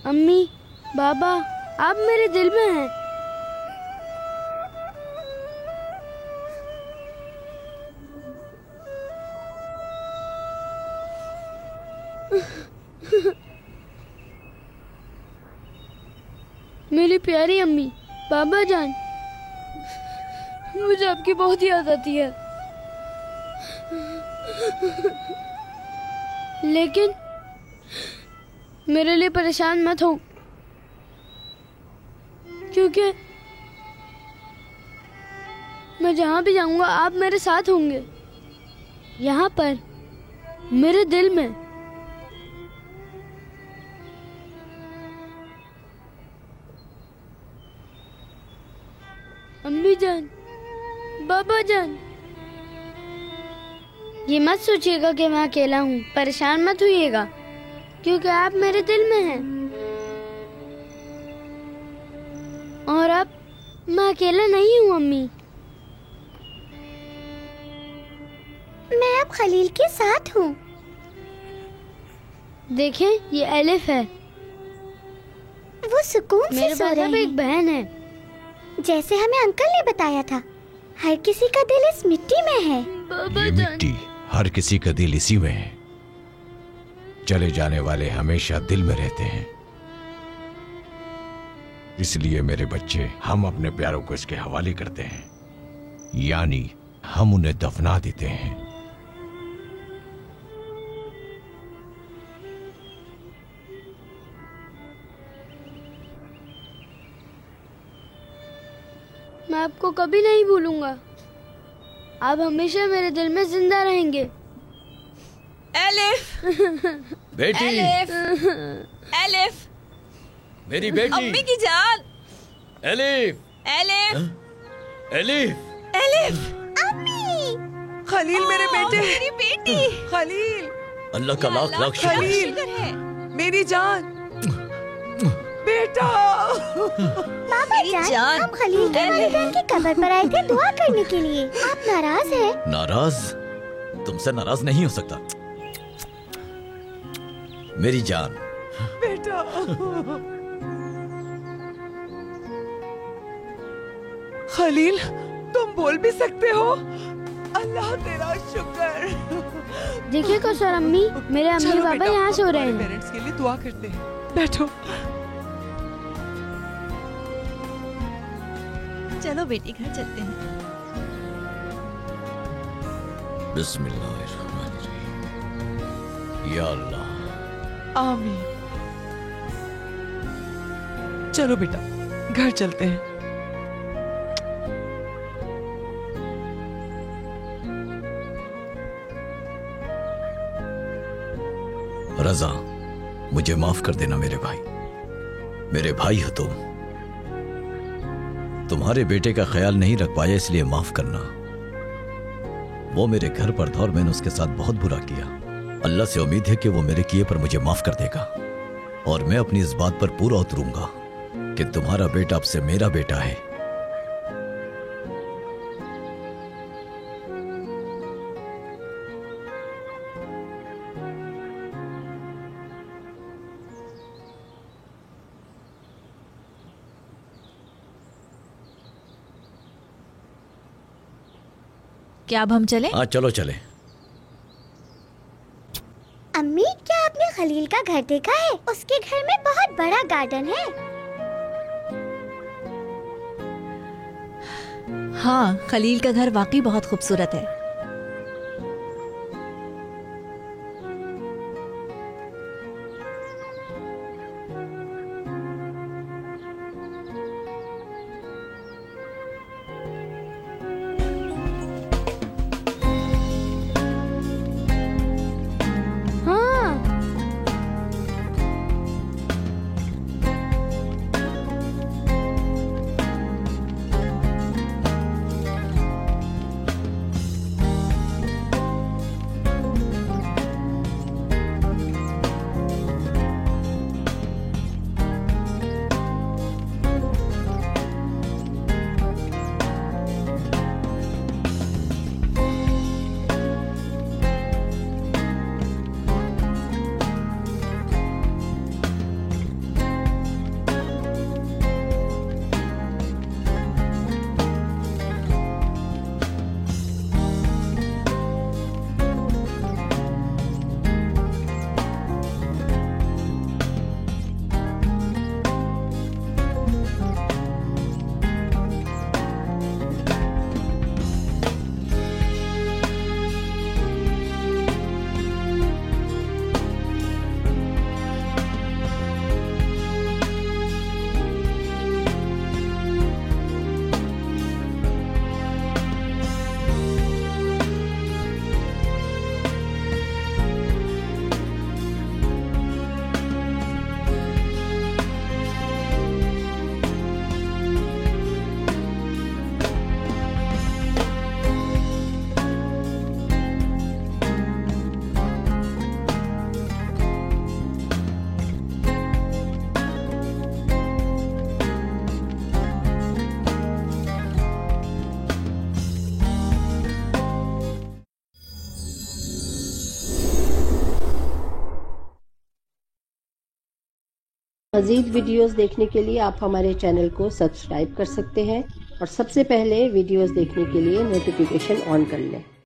अम्मी, बाबा, आप मेरे दिल में हैं। मेरी प्यारी अम्मी, बाबा जान, मुझे आपकी बहुत याद आती है। लेकिन मेरे लिए परेशान मत हो, क्योंकि मैं जहाँ भी जाऊंगा आप मेरे साथ होंगे, यहाँ पर मेरे दिल में। अम्मी जान, बाबा जान, ये मत सोचिएगा कि मैं अकेला हूँ, परेशान मत होइएगा, क्योंकि आप मेरे दिल में हैं। और अब मैं अकेला नहीं हूँ अम्मी। मैं अब खलील के साथ हूँ। देखें, ये एलिफ है, वो सुकून से मेरे सो पास रहे अब हैं। एक बहन है। जैसे हमें अंकल ने बताया था, हर किसी का दिल इस मिट्टी में है। ये मिट्टी, हर किसी का दिल इसी में है। चले जाने वाले हमेशा दिल में रहते हैं। इसलिए मेरे बच्चे, हम अपने प्यारों को इसके हवाले करते हैं, यानी हम उन्हें दफना देते हैं। मैं आपको कभी नहीं भूलूंगा, आप हमेशा मेरे दिल में जिंदा रहेंगे। एलिफ, बेटी, एलिफ, एलिफ, मेरी बेटी, अम्मी की जान, एलिफ, एलिफ, एलिफ, एलिफ, अम्मी, खलील मेरे बेटे, मेरी बेटी, खलील, अल्लाह का लाख लाख शुक्र। खलील, मेरी जान, बेटा। बाबा जान, हम खलील के वालिदैन की कब्र पर आए थे दुआ करने के लिए। आप नाराज हैं? नाराज? तुमसे नाराज नहीं हो सकता मेरी जान। बेटा, खलील, तुम बोल भी सकते हो? अल्लाह तेरा शुक्र। देखिए कौसर अम्मी, मेरे अम्मी चलो बाबा बेटा, यहाँ सो रहे हमारे हैं। पेरेंट्स के लिए दुआ करते हैं। बैठो। चलो बेटी, घर चलते हैं। बिस्मिल्लाहिर्रहमानिर्रहीम। या अल्लाह। आमीन। चलो बेटा, घर चलते हैं। रजा, मुझे माफ कर देना मेरे भाई। मेरे भाई हो तुम। तुम्हारे बेटे का ख्याल नहीं रख पाया, इसलिए माफ करना। वो मेरे घर पर था और मैंने उसके साथ बहुत बुरा किया। अल्लाह से उम्मीद है कि वो मेरे किए पर मुझे माफ कर देगा, और मैं अपनी इस बात पर पूरा उतरूंगा कि तुम्हारा बेटा अब से मेरा बेटा है। क्या अब हम चले? हाँ चलो चले। अम्मी, क्या आपने खलील का घर देखा है? उसके घर में बहुत बड़ा गार्डन है। हाँ, खलील का घर वाकई बहुत खूबसूरत है। मज़ीद वीडियोस देखने के लिए आप हमारे चैनल को सब्सक्राइब कर सकते हैं और सबसे पहले वीडियोस देखने के लिए नोटिफिकेशन ऑन कर लें।